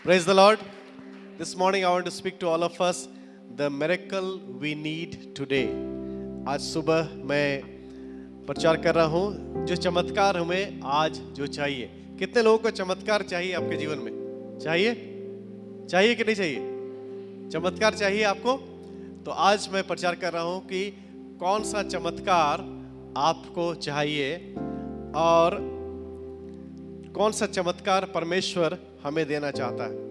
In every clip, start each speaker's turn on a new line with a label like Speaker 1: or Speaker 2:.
Speaker 1: Praise the Lord. This morning I want to speak to all of us the miracle we need today. आज सुबह मैं प्रचार कर रहा हूँ जो चमत्कार हमें आज जो चाहिए। कितने लोगों को चमत्कार चाहिए आपके जीवन में? चाहिए? चाहिए कि नहीं चाहिए? चमत्कार चाहिए आपको? तो आज मैं प्रचार कर रहा हूँ कि कौन सा चमत्कार आपको चाहिए और कौन सा चमत्कार परमेश्वर हमें देना चाहता है।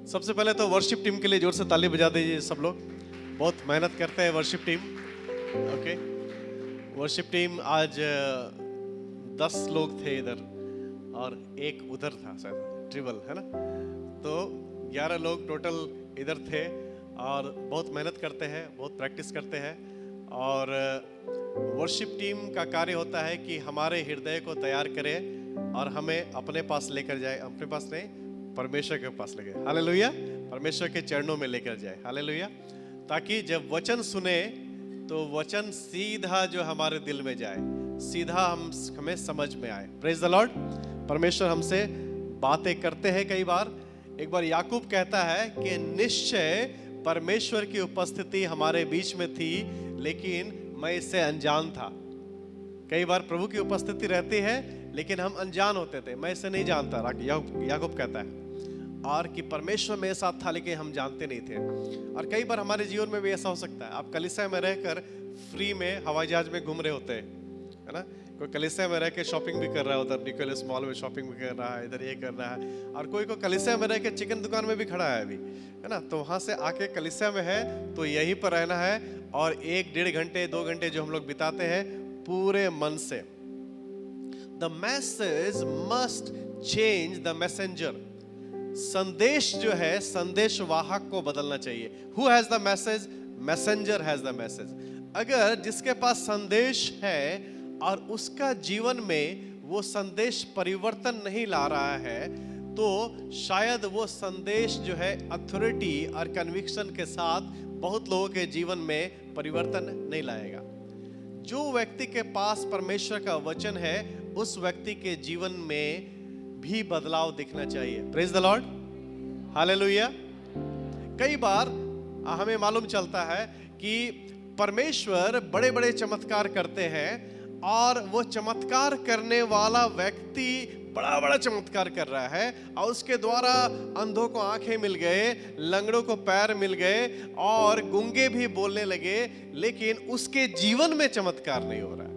Speaker 1: सबसे पहले तो वर्शिप टीम के लिए जोर से ताली बजा दीजिए सब लोग। बहुत मेहनत करते हैं worship team. Okay, worship team आज 10 लोग थे इधर और एक उधर था, शायद ट्रिबल है ना, तो 11 लोग टोटल इधर थे और बहुत मेहनत करते हैं, बहुत प्रैक्टिस करते हैं। और वर्शिप टीम का कार्य होता है कि हमारे हृदय को तैयार करे और हमें अपने पास लेकर जाए, अपने पास नहीं, परमेश्वर के पास ले गए। हालेलुया, परमेश्वर के चरणों में लेकर जाए। हालेलुया, ताकि जब वचन सुने तो वचन सीधा जो हमारे दिल में जाए, सीधा हमें समझ में आए। Praise the Lord. परमेश्वर हमसे बातें करते हैं कई बार। एक बार याकूब कहता है कि निश्चय परमेश्वर की उपस्थिति हमारे बीच में थी, लेकिन मैं इससे अनजान था। कई बार प्रभु की उपस्थिति रहती है लेकिन हम अनजान होते थे, मैं इसे नहीं जानता, याकूब कहता है। और कि परमेश्वर मेरे साथ था लेकिन हम जानते नहीं थे। और कई बार हमारे जीवन में भी ऐसा हो सकता है। आप कलीसिया में रहकर फ्री में हवाई जहाज में घूम रहे होते हैं, है ना। कोई कलीसिया में रह के शॉपिंग भी कर रहा है, उधर निकोलस मॉल में शॉपिंग भी कर रहा है, इधर ये कर रहा है। और कोई को कलीसिया में रह के चिकन दुकान में भी खड़ा है अभी, है ना। तो वहाँ से आके कलीसिया में है तो यहीं पर रहना है और 1-1.5 घंटे 2 घंटे जो हम लोग बिताते हैं पूरे मन से। The message must change the messenger. संदेश जो है संदेश वाहक को बदलना चाहिए। Who has the message? Messenger has the message. अगर जिसके पास संदेश है और उसका जीवन में वो संदेश परिवर्तन नहीं ला रहा है, तो शायद वो संदेश जो है अथॉरिटी और कन्विक्शन के साथ बहुत लोगों के जीवन में परिवर्तन नहीं लाएगा। जो व्यक्ति के पास परमेश्वर का वचन है उस व्यक्ति के जीवन में भी बदलाव दिखना चाहिए। Praise the lord, hallelujah. कई बार हमें मालूम चलता है कि परमेश्वर बड़े बड़े चमत्कार करते हैं और वो चमत्कार करने वाला व्यक्ति बड़ा बड़ा चमत्कार कर रहा है और उसके द्वारा अंधों को आंखें मिल गए, लंगड़ों को पैर मिल गए और गूंगे भी बोलने लगे, लेकिन उसके जीवन में चमत्कार नहीं हो रहा है।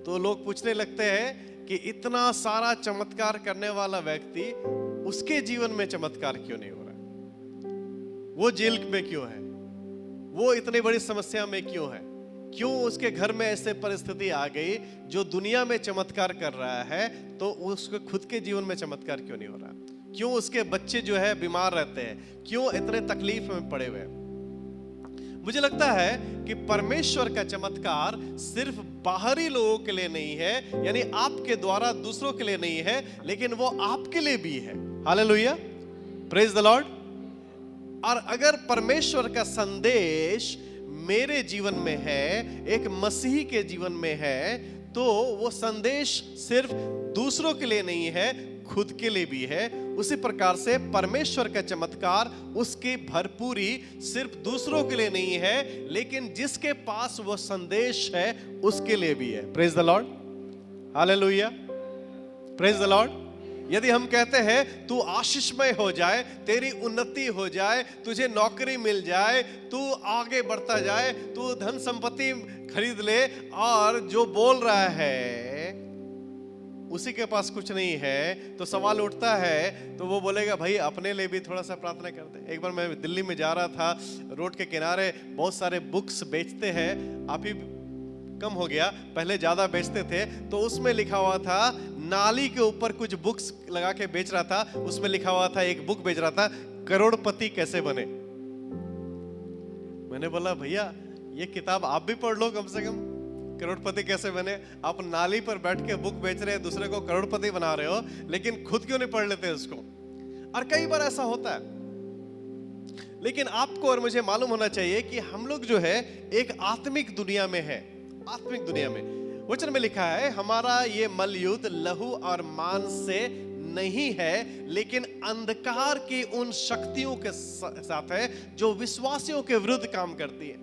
Speaker 1: तो लोग पूछने लगते हैं कि इतना सारा चमत्कार करने वाला व्यक्ति, उसके जीवन में चमत्कार क्यों नहीं हो रहा है? वो जेल में क्यों है? वो इतनी बड़ी समस्या में क्यों है? क्यों उसके घर में ऐसे परिस्थिति आ गई? जो दुनिया में चमत्कार कर रहा है तो उसके खुद के जीवन में चमत्कार क्यों नहीं हो रहा? क्यों उसके बच्चे जो है बीमार रहते हैं? क्यों इतने तकलीफ में पड़े हुए हैं? मुझे लगता है कि परमेश्वर का चमत्कार सिर्फ बाहरी लोगों के लिए नहीं है, यानी आपके द्वारा दूसरों के लिए नहीं है, लेकिन वो आपके लिए भी है। Hallelujah, praise the Lord. और अगर परमेश्वर का संदेश मेरे जीवन में है, एक मसीही के जीवन में है, तो वो संदेश सिर्फ दूसरों के लिए नहीं है, खुद के लिए भी है। उसी प्रकार से परमेश्वर का चमत्कार, उसकी भरपूरी सिर्फ दूसरों के लिए नहीं है, लेकिन जिसके पास वो संदेश है उसके लिए भी है। Praise the lord, hallelujah, praise the Lord. यदि हम कहते हैं तू आशीषमय हो जाए, तेरी उन्नति हो जाए, तुझे नौकरी मिल जाए, तू आगे बढ़ता जाए, तू धन संपत्ति खरीद ले, और जो बोल रहा है उसी के पास कुछ नहीं है, तो सवाल उठता है, तो वो बोलेगा भाई अपने लिए भी थोड़ा सा प्रार्थना करते। एक बार मैं दिल्ली में जा रहा था, रोड के किनारे बहुत सारे बुक्स बेचते हैं, अभी कम हो गया, पहले ज्यादा बेचते थे। तो उसमें लिखा हुआ था, नाली के ऊपर कुछ बुक्स लगा के बेच रहा था, उसमें लिखा हुआ था, एक बुक बेच रहा था, करोड़पति कैसे बने। मैंने बोला भैया ये किताब आप भी पढ़ लो कम से कम, करोड़पति कैसे बने। आप नाली पर बैठ के बुक बेच रहे हैं, दूसरे को करोड़पति बना रहे हो, लेकिन खुद क्यों नहीं पढ़ लेते उसको। और कई बार ऐसा होता है। लेकिन आपको और मुझे मालूम होना चाहिए कि हम लोग जो है एक आत्मिक दुनिया में है, आत्मिक दुनिया में। वचन में लिखा है, हमारा ये मल युद्ध लहू और मांस से नहीं है, लेकिन अंधकार की उन शक्तियों के साथ है जो विश्वासियों के विरुद्ध काम करती है।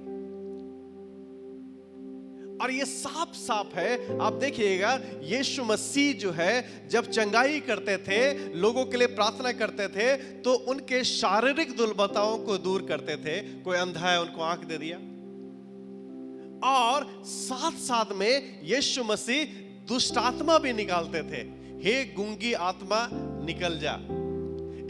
Speaker 1: और ये साफ साफ है, आप देखिएगा, यीशु मसीह जो है जब चंगाई करते थे, लोगों के लिए प्रार्थना करते थे, तो उनके शारीरिक दुर्बलताओं को दूर करते थे। कोई अंधा है, उनको आंख दे दिया। और साथ साथ में यीशु मसीह दुष्ट आत्मा भी निकालते थे। हे गूंगी आत्मा निकल जा।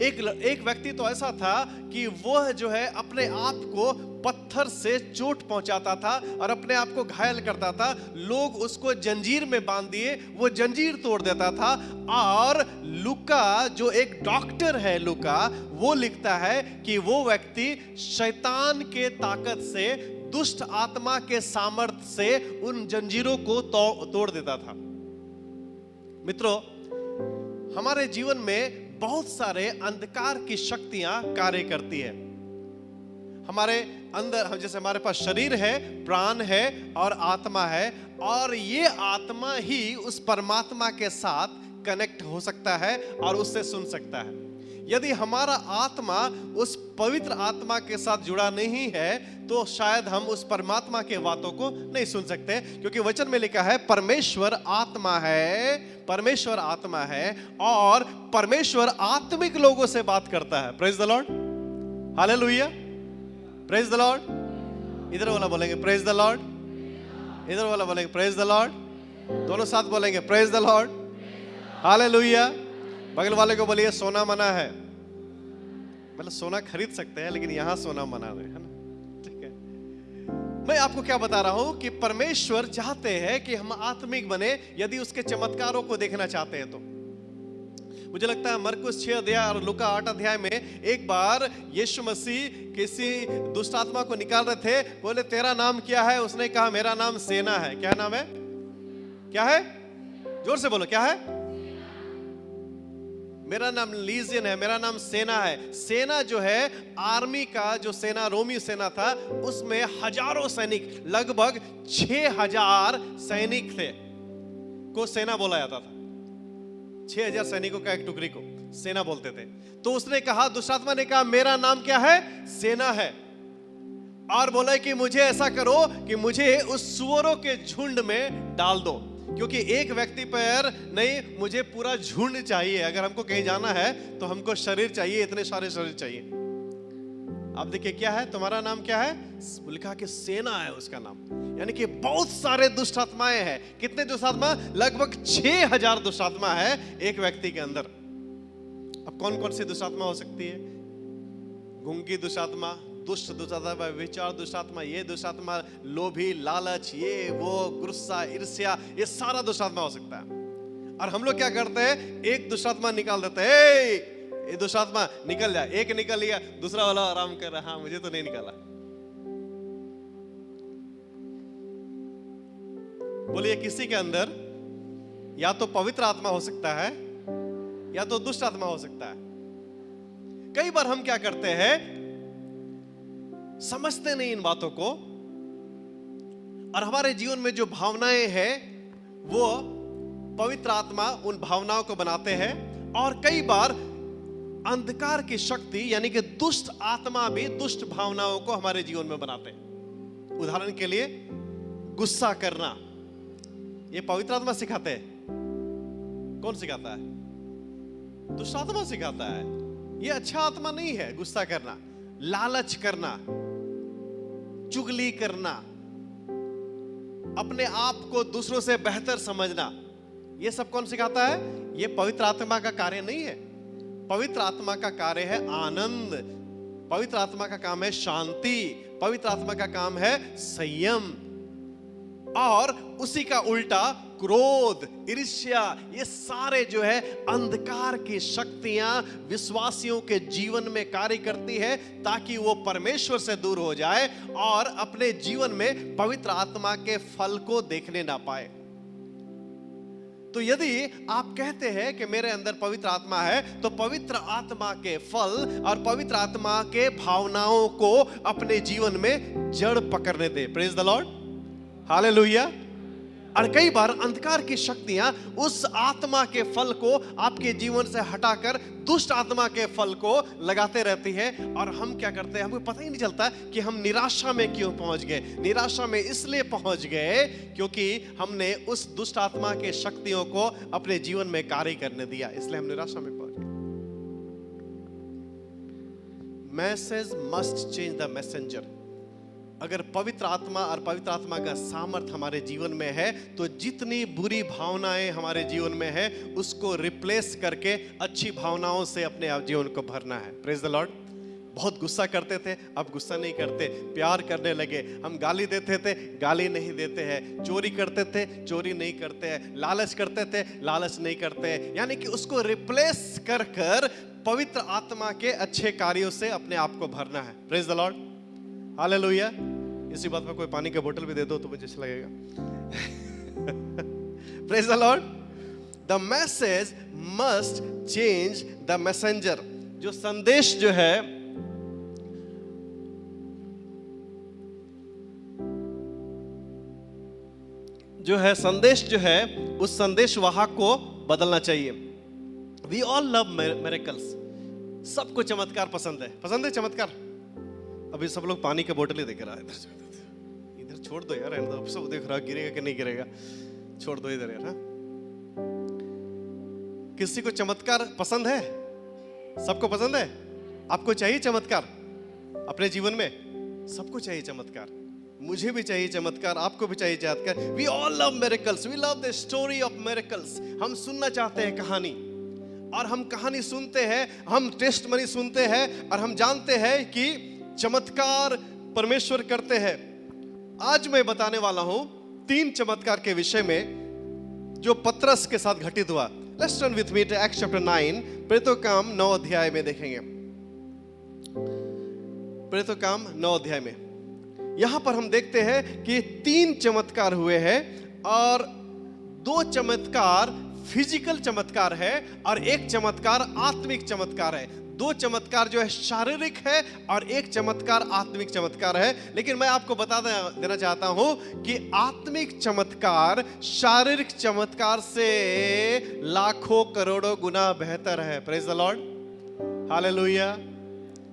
Speaker 1: एक व्यक्ति तो ऐसा था कि वह जो है अपने आप को पत्थर से चोट पहुंचाता था और अपने आप को घायल करता था। लोग उसको जंजीर में बांध दिए, वो जंजीर तोड़ देता था। और लूका जो एक डॉक्टर है, लूका, वो लिखता है कि वो व्यक्ति शैतान के ताकत से, दुष्ट आत्मा के सामर्थ्य से उन जंजीरों को तोड़ देता था। मित्रों, हमारे जीवन में बहुत सारे अंधकार की शक्तियां कार्य करती है। हमारे अंदर, जैसे हमारे पास शरीर है, प्राण है और आत्मा है, और ये आत्मा ही उस परमात्मा के साथ कनेक्ट हो सकता है और उससे सुन सकता है। यदि हमारा आत्मा उस पवित्र आत्मा के साथ जुड़ा नहीं है, तो शायद हम उस परमात्मा के बातों को नहीं सुन सकते, क्योंकि वचन में लिखा है परमेश्वर आत्मा है, परमेश्वर आत्मा है, और परमेश्वर आत्मिक लोगों से बात करता है। Praise the lord, hallelujah, praise the Lord. इधर वाला बोलेंगे प्रेज द लॉर्ड, इधर वाला बोलेंगे प्रेज द लॉर्ड, दोनों साथ बोलेंगे प्रेज द लॉर्ड, हालेलुया। बगल वाले को बोलिए सोना मना है। मतलब सोना खरीद सकते हैं, लेकिन यहां सोना मना है ना, ठीक है। मैं आपको क्या बता रहा हूं कि परमेश्वर चाहते हैं कि हम आत्मिक बने, यदि उसके चमत्कारों को देखना चाहते हैं तो। मुझे लगता है मरकुस 6 अध्याय और लूका 8 अध्याय में एक बार यीशु मसीह किसी दुष्ट आत्मा को निकाल रहे थे। बोले तेरा नाम क्या है? उसने कहा मेरा नाम सेना है। क्या नाम है? क्या है? जोर से बोलो, क्या है? मेरा नाम लीजियन है, मेरा नाम सेना है। सेना जो है, आर्मी का जो सेना, रोमी सेना था, उसमें हजारों सैनिक, लगभग 6000 सैनिक थे, को सेना बोला जाता था। 6000 सैनिकों का एक टुकड़ी को सेना बोलते थे। तो उसने कहा, दुष्टात्मा ने कहा मेरा नाम क्या है? सेना है। और बोला कि मुझे ऐसा करो कि मुझे उस सुअरों के झुंड में डाल दो, क्योंकि एक व्यक्ति पर नहीं, मुझे पूरा झुंड चाहिए। अगर हमको कहीं जाना है तो हमको शरीर चाहिए, इतने सारे शरीर चाहिए। अब देखिए क्या है, तुम्हारा नाम क्या है? लिखा कि सेना है उसका नाम, यानी कि बहुत सारे दुष्ट आत्माएं हैं। कितने दुष्ट आत्मा? लगभग 6000 दुष्ट आत्मा है एक व्यक्ति के अंदर। अब कौन कौन सी दुष्ट आत्मा हो सकती है? गूंगी दुष्ट आत्मा, दुष्ट दुष्ट आत्मा, विचार दुष्ट आत्मा, ये दुष्ट आत्मा, लोभी, लालच, ये वो, गुस्सा, ईर्ष्या, ये सारा दुष्ट आत्मा हो सकता है। और हम लोग क्या करते हैं? एक दुष्ट आत्मा निकाल देते हैं, ये दुष्ट आत्मा निकल जाए। एक निकल लिया, दूसरा वाला आराम कर रहा, हाँ मुझे तो नहीं निकाला। बोलिए, किसी के अंदर या तो पवित्र आत्मा हो सकता है या तो दुष्ट आत्मा हो सकता है। कई बार हम क्या करते हैं, समझते नहीं इन बातों को, और हमारे जीवन में जो भावनाएं हैं वो पवित्र आत्मा उन भावनाओं को बनाते हैं। और कई बार अंधकार की शक्ति यानी कि दुष्ट आत्मा भी दुष्ट भावनाओं को हमारे जीवन में बनाते हैं। उदाहरण के लिए, गुस्सा करना, ये पवित्र आत्मा सिखाते हैं? कौन सिखाता है? दुष्ट आत्मा सिखाता है। ये अच्छा आत्मा नहीं है गुस्सा करना। लालच करना, चुगली करना, अपने आप को दूसरों से बेहतर समझना, ये सब कौन सिखाता है? ये पवित्र आत्मा का कार्य नहीं है। पवित्र आत्मा का कार्य है आनंद, पवित्र आत्मा का काम है शांति, पवित्र आत्मा का काम है संयम, और उसी का उल्टा क्रोध, ईर्ष्या, ये सारे जो है अंधकार की शक्तियां विश्वासियों के जीवन में कार्य करती है, ताकि वो परमेश्वर से दूर हो जाए और अपने जीवन में पवित्र आत्मा के फल को देखने ना पाए। तो यदि आप कहते हैं कि मेरे अंदर पवित्र आत्मा है, तो पवित्र आत्मा के फल और पवित्र आत्मा के भावनाओं को अपने जीवन में जड़ पकड़ने दे। Praise the lord, hallelujah. और कई बार अंधकार की शक्तियां उस आत्मा के फल को आपके जीवन से हटाकर दुष्ट आत्मा के फल को लगाते रहती है, और हम क्या करते हैं, हमको पता ही नहीं चलता कि हम निराशा में क्यों पहुंच गए। निराशा में इसलिए पहुंच गए क्योंकि हमने उस दुष्ट आत्मा के शक्तियों को अपने जीवन में कार्य करने दिया, इसलिए हम निराशा में पहुंच गए। Message must change the messenger. अगर पवित्र आत्मा और पवित्र आत्मा का सामर्थ्य हमारे जीवन में है तो जितनी बुरी भावनाएं हमारे जीवन में है उसको रिप्लेस करके अच्छी भावनाओं से अपने आप जीवन को भरना है। Praise the Lord. बहुत गुस्सा करते थे, अब गुस्सा नहीं करते, प्यार करने लगे। हम गाली देते थे, गाली नहीं देते हैं। चोरी करते थे, चोरी नहीं करते हैं। लालच करते थे, लालच नहीं करते हैं। यानी कि उसको रिप्लेस कर कर पवित्र आत्मा के अच्छे कार्यों से अपने आप को भरना है। Praise the lord. हालेलुया। इसी बात में कोई पानी का बोतल भी दे दो तो मुझे अच्छा लगेगा। Praise the Lord. The message must change the messenger. जो संदेश जो है, संदेश जो है उस संदेश वाहक को बदलना चाहिए। We all love miracles. सबको चमत्कार पसंद है। पसंद है चमत्कार? अभी सब लोग पानी के बोतल ही देख रहा है। इधर छोड़ दो यार, सब देख रहा गिरेगा कि नहीं गिरेगा, छोड़ दो इधर यार। किसी को चमत्कार पसंद है? सबको पसंद है? आपको चाहिए चमत्कार अपने जीवन में? सबको चाहिए चमत्कार। मुझे भी चाहिए चमत्कार, आपको भी चाहिए चमत्कार। We all love miracles, we love the story of miracles. हम सुनना चाहते हैं कहानी, और हम कहानी सुनते हैं, हम टेस्टमनी सुनते हैं, और हम जानते हैं कि चमत्कार परमेश्वर करते हैं। आज मैं बताने वाला हूं 3 चमत्कार के विषय में जो पतरस के साथ घटित हुआ। Let's turn with me to acts chapter 9। प्रेरितों के काम 9 अध्याय में देखेंगे। प्रेरितों के काम 9 अध्याय में यहां पर हम देखते हैं कि 3 चमत्कार हुए हैं, और 2 चमत्कार फिजिकल चमत्कार है और 1 चमत्कार आत्मिक चमत्कार है। 2 चमत्कार जो है शारीरिक है और 1 चमत्कार आत्मिक चमत्कार है। लेकिन मैं आपको बता देना चाहता हूं कि आत्मिक चमत्कार शारीरिक चमत्कार से लाखों करोड़ों गुना बेहतर है। Praise the lord. Hallelujah,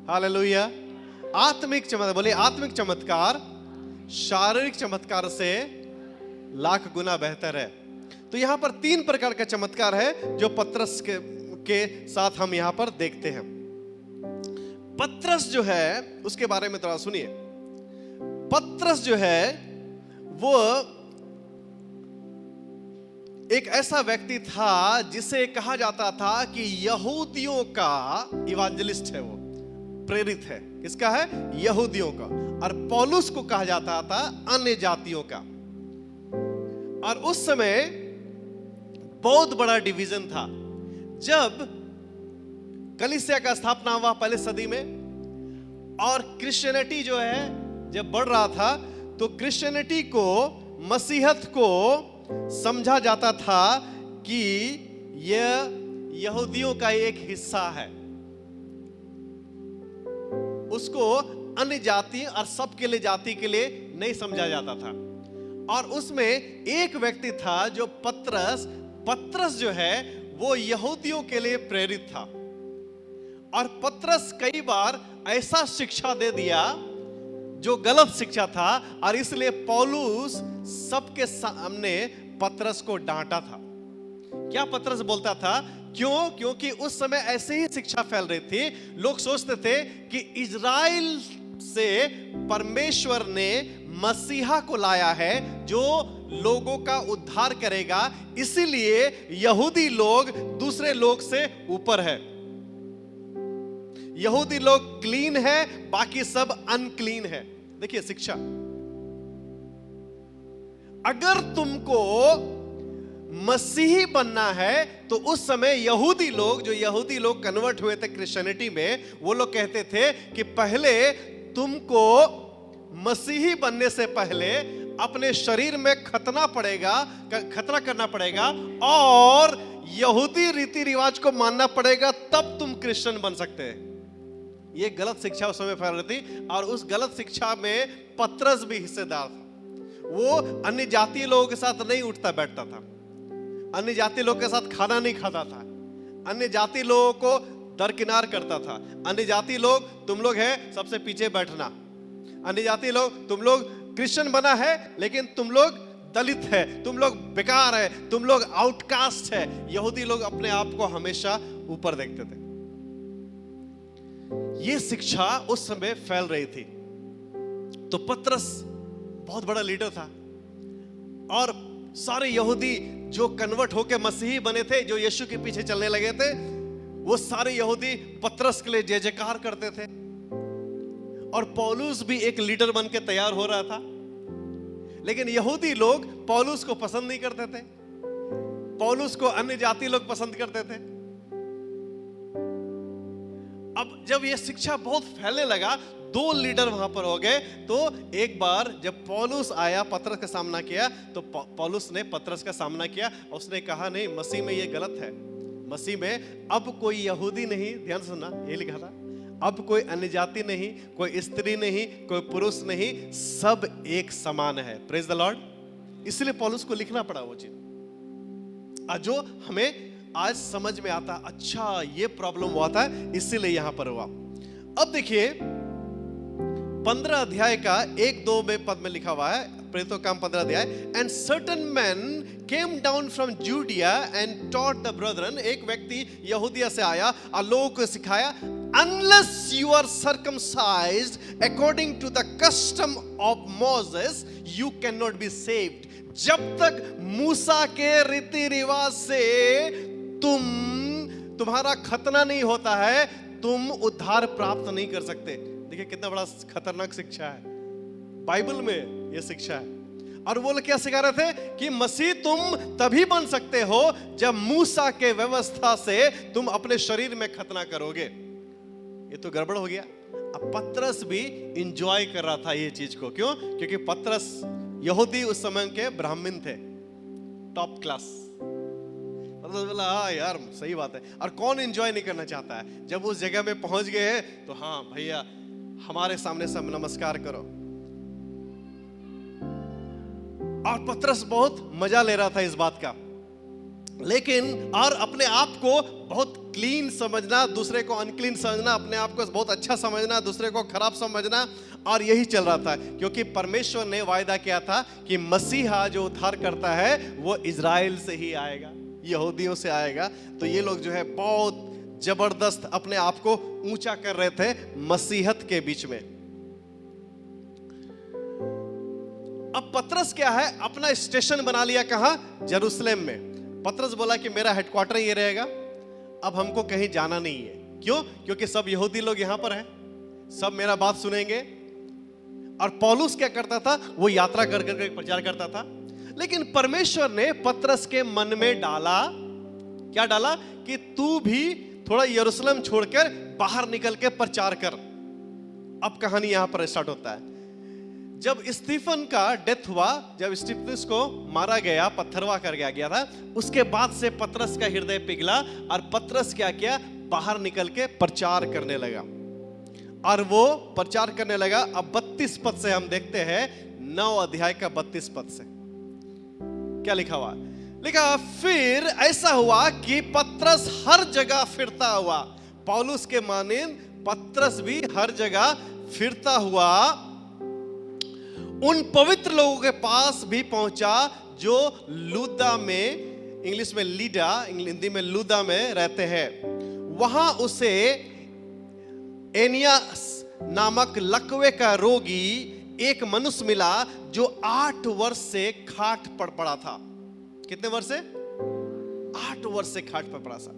Speaker 1: hallelujah. आत्मिक चमत्कार, बोलिए आत्मिक चमत्कार शारीरिक चमत्कार से लाख गुना बेहतर है। तो यहां पर 3 प्रकार का चमत्कार है जो पतरस के साथ हम यहां पर देखते हैं। पतरस जो है उसके बारे में थोड़ा सुनिए। पतरस जो है वो एक ऐसा व्यक्ति था जिसे कहा जाता था कि यहूदियों का इवांजलिस्ट है, वो प्रेरित है। किसका है? यहूदियों का। और पौलुस को कहा जाता था अन्य जातियों का। और उस समय बहुत बड़ा डिवीजन था। जब कलीसिया का स्थापना हुआ पहले सदी में, और क्रिश्चियनिटी जो है जब बढ़ रहा था, तो क्रिश्चियनिटी को, मसीहत को समझा जाता था कि यह यहूदियों का एक हिस्सा है। उसको अन्य जाति और सबके लिए जाति के लिए नहीं समझा जाता था। और उसमें एक व्यक्ति था जो पतरस जो है वो यहूदियों के लिए प्रेरित था। और पतरस कई बार ऐसा शिक्षा दे दिया जो गलत शिक्षा था, और इसलिए पौलुस सबके सामने पतरस को डांटा था। क्या पतरस बोलता था? क्यों? क्योंकि उस समय ऐसे ही शिक्षा फैल रही थी। लोग सोचते थे कि इजराइल से परमेश्वर ने मसीहा को लाया है जो लोगों का उद्धार करेगा, इसीलिए यहूदी लोग दूसरे लोग से ऊपर है। यहूदी लोग क्लीन है, बाकी सब अनक्लीन है। देखिए शिक्षा। अगर तुमको मसीही बनना है तो उस समय यहूदी लोग कन्वर्ट हुए थे क्रिश्चियनिटी में, वो लोग कहते थे कि पहले तुमको मसीही बनने से पहले अपने शरीर में खतना करना पड़ेगा और यहूदी रीति रिवाज को मानना पड़ेगा, तब तुम क्रिश्चियन बन सकते हैं। ये गलत शिक्षा उस समय फैल रही थी, और उस गलत शिक्षा में पतरस भी हिस्सेदार था। वो अन्य जातीय लोगों के साथ नहीं उठता बैठता था, अन्य जातीय लोगों के साथ खाना नहीं खाता था, अन्य जातीय लोगों को दरकिनार करता था। अन्य जातीय लोग, तुम लोग हैं सबसे पीछे बैठना। अन्य जातीय लोग, तुम लोग क्रिश्चियन बना है लेकिन तुम लोग दलित है, तुम लोग बेकार है, तुम लोग आउटकास्ट है। यहूदी लोग अपने आप को हमेशा ऊपर देखते थे। ये शिक्षा उस समय फैल रही थी। तो पतरस बहुत बड़ा लीडर था और सारे यहूदी जो कन्वर्ट होके मसीही बने थे, जो यीशु के पीछे चलने लगे थे, वो सारे यहूदी पतरस के लिए जय जयकार करते थे। और पौलुस भी एक लीडर बन के तैयार हो रहा था। लेकिन यहूदी लोग पौलुस को पसंद नहीं करते थे, पौलुस को अन्य जाति लोग पसंद करते थे। अब जब यह शिक्षा बहुत फैलने लगा, दो लीडर वहां पर हो गए। तो एक बार जब पौलुस आया, पतरस का सामना किया, तो पौलुस ने पतरस का सामना किया। उसने कहा नहीं, मसीह में यह गलत है। मसीह में अब कोई यहूदी नहीं, ध्यान सुनना, ये लिखा था, अब कोई अन्य जाति नहीं, कोई स्त्री नहीं, कोई पुरुष नहीं, सब एक समान है। Praise the Lord. इसलिए पौलुस को लिखना पड़ा वो चीज, जो हमें आज समझ में आता। अच्छा, ये प्रॉब्लम हुआ था, इसीलिए यहां पर हुआ। अब देखिए 15 अध्याय का 1-2 में पद में लिखा हुआ है, प्रेरितों काम 15 अध्याय। And certain man came down from Judea and taught the Brethren. एक व्यक्ति यहूदिया से आया और लोगों को सिखाया, unless you are circumcised according to the custom of Moses, you cannot be saved. जब तक मूसा के रीति रिवाज से तुम्हारा खतना नहीं होता है, तुम उद्धार प्राप्त नहीं कर सकते। देखिए कितना बड़ा खतरनाक शिक्षा है, बाइबल में यह शिक्षा है। और वो लोग क्या सिखा रहे थे कि मसीह तुम तभी बन सकते हो जब मूसा के व्यवस्था से तुम अपने शरीर में खतना करोगे। ये तो गड़बड़ हो गया। अब पतरस भी इंजॉय कर रहा था ये चीज को। क्यों? क्योंकि पतरस यहूदी उस समय के ब्राह्मण थे, टॉप क्लास। पतरस बोला हाँ यार सही बात है। और कौन इंजॉय नहीं करना चाहता है? जब उस जगह में पहुंच गए हैं तो हाँ भैया हमारे सामने सब नमस्कार करो। और पतरस बहुत मजा ले रहा था इस बात का। लेकिन और अपने आप को बहुत क्लीन समझना, दूसरे को अनक्लीन समझना, अपने आप को बहुत अच्छा समझना, दूसरे को खराब समझना, और यही चल रहा था। क्योंकि परमेश्वर ने वायदा किया था कि मसीहा जो उद्धार करता है वो इजराइल से ही आएगा, यहूदियों से आएगा। तो ये लोग जो है बहुत जबरदस्त अपने आप को ऊंचा कर रहे थे मसीहत के बीच में। अब पतरस क्या है, अपना स्टेशन बना लिया। कहां? जेरूसलम में। पतरस बोला कि मेरा हेडक्वार्टर ये रहेगा, अब हमको कहीं जाना नहीं है। क्यों? क्योंकि सब यहूदी लोग यहां पर हैं, सब मेरा बात सुनेंगे। और पौलुस क्या करता था? वो यात्रा कर कर प्रचार करता था। लेकिन परमेश्वर ने पतरस के मन में डाला, क्या डाला? कि तू भी थोड़ा यरूशलेम छोड़कर बाहर निकल के प्रचार कर। अब कहानी यहां पर स्टार्ट होता है। जब स्टीफन का डेथ हुआ, जब स्टीफनस को मारा गया, पत्थरवा कर गया था, उसके बाद से पतरस का हृदय पिघला और पतरस क्या किया? बाहर निकल के प्रचार करने लगा। और वो प्रचार करने लगा। अब 32 पद से हम देखते हैं, 9 अध्याय का 32 पद से क्या लिखा हुआ? लिखा, फिर ऐसा हुआ कि पतरस हर जगह फिरता हुआ। पौलुस के मानिंद पतरस भी हर जगह फिरता हुआ उन पवित्र लोगों के पास भी पहुंचा जो लूदा में, इंग्लिश में लीडा, हिंदी में लूदा में रहते हैं। वहां उसे एनियास नामक लकवे का रोगी एक मनुष्य मिला जो 8 वर्ष से खाट पर पड़ा था। कितने वर्ष से? 8 वर्ष से खाट पर पड़ा था।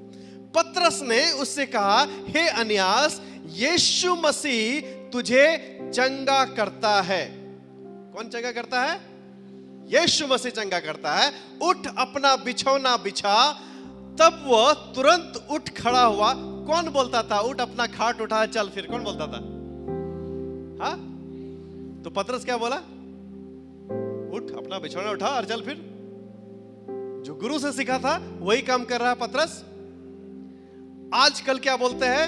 Speaker 1: पतरस ने उससे कहा, हे अनियास, यीशु मसीह तुझे चंगा करता है। कौन चंगा करता है? यीशु मसीह चंगा करता है। उठ अपना बिछौना बिछा। तब वह तुरंत उठ खड़ा हुआ। कौन बोलता था उठ अपना खाट उठा चल फिर? कौन बोलता था? हाँ? तो पतरस क्या बोला? उठ अपना बिछौना उठा और चल फिर। जो गुरु से सीखा था वही काम कर रहा है पतरस। आजकल क्या बोलते हैं?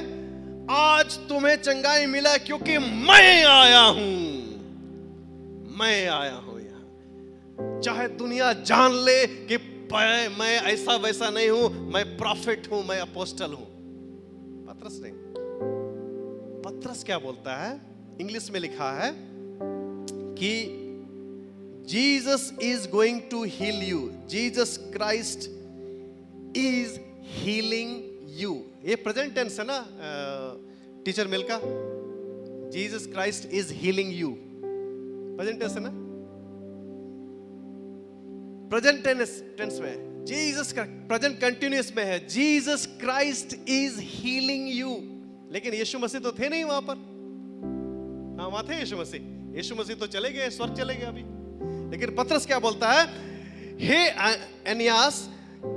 Speaker 1: आज तुम्हें चंगाई मिला क्योंकि मैं आया हूं, मैं आया हूं यहां। चाहे दुनिया जान ले कि मैं ऐसा वैसा नहीं हूं, मैं प्रॉफिट हूं, मैं अपोस्टल हूं। पतरस नहीं। पतरस क्या बोलता है? इंग्लिश में लिखा है कि Jesus is going to heal you, Jesus Christ is healing you. ये प्रेजेंट टेंस है ना टीचर मिल्का? Jesus Christ is healing you, present tense है ना? प्रेजेंट टेंस में है। जीसस का प्रेजेंट कंटिन्यूअस में है, Jesus Christ is healing you. लेकिन यीशु मसीह तो थे नहीं वहां पर। हाँ, वहां थे यीशु मसीह। यीशु मसीह तो चले गए, स्वर्ग चले गए अभी। लेकिन पतरस क्या बोलता है? हे एनियास,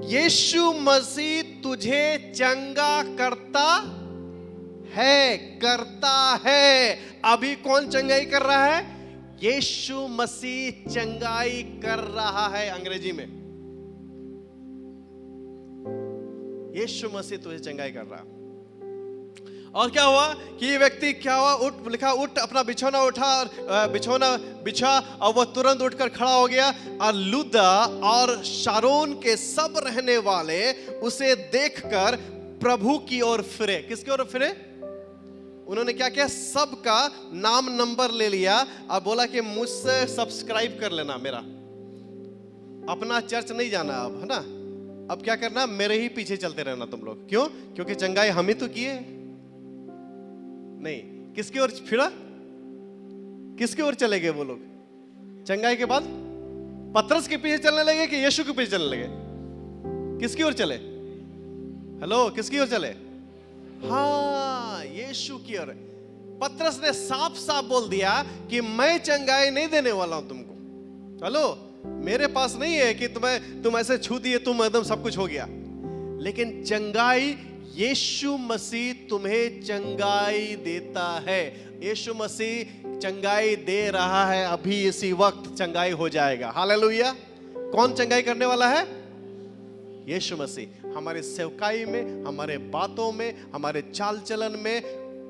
Speaker 1: यीशु मसीह तुझे चंगा करता है। अभी कौन चंगाई कर रहा है? यीशु मसीह चंगाई कर रहा है। अंग्रेजी में यीशु मसीह तुझे चंगाई कर रहा है। और क्या हुआ कि ये व्यक्ति क्या हुआ? उठ अपना बिछौना उठा और बिछौना बिछा और वह तुरंत उठकर खड़ा हो गया। और लुद्दा और शारोन के सब रहने वाले उसे देखकर प्रभु की ओर फिरे। किसकी ओर फिरे? उन्होंने क्या किया? सबका नाम नंबर ले लिया और बोला कि मुझसे सब्सक्राइब कर लेना, मेरा अपना चर्च नहीं जाना अब, है ना? अब क्या करना? मेरे ही पीछे चलते रहना तुम लोग। क्यों? क्योंकि चंगाई हम ही तो किए नहीं। किसकी ओर फिरा? किसकी ओर चले गए वो लोग चंगाई के बाद? पतरस के पीछे चलने लगे कि यीशु के पीछे चलने लगे? किसकी ओर चले? हेलो, किसकी ओर चले? हाँ, यीशु की ओर। पतरस ने साफ साफ बोल दिया कि मैं चंगाई नहीं देने वाला हूं तुमको। हेलो, मेरे पास नहीं है कि तुम ऐसे छू दिए, तुम एकदम सब कुछ हो गया। लेकिन चंगाई यीशु मसीह तुम्हें चंगाई देता है। यीशु मसीह चंगाई दे रहा है। अभी इसी वक्त चंगाई हो जाएगा। हालेलुया। कौन चंगाई करने वाला है? यीशु मसीह। हमारे सेवकाई में, हमारे बातों में, हमारे चाल चलन में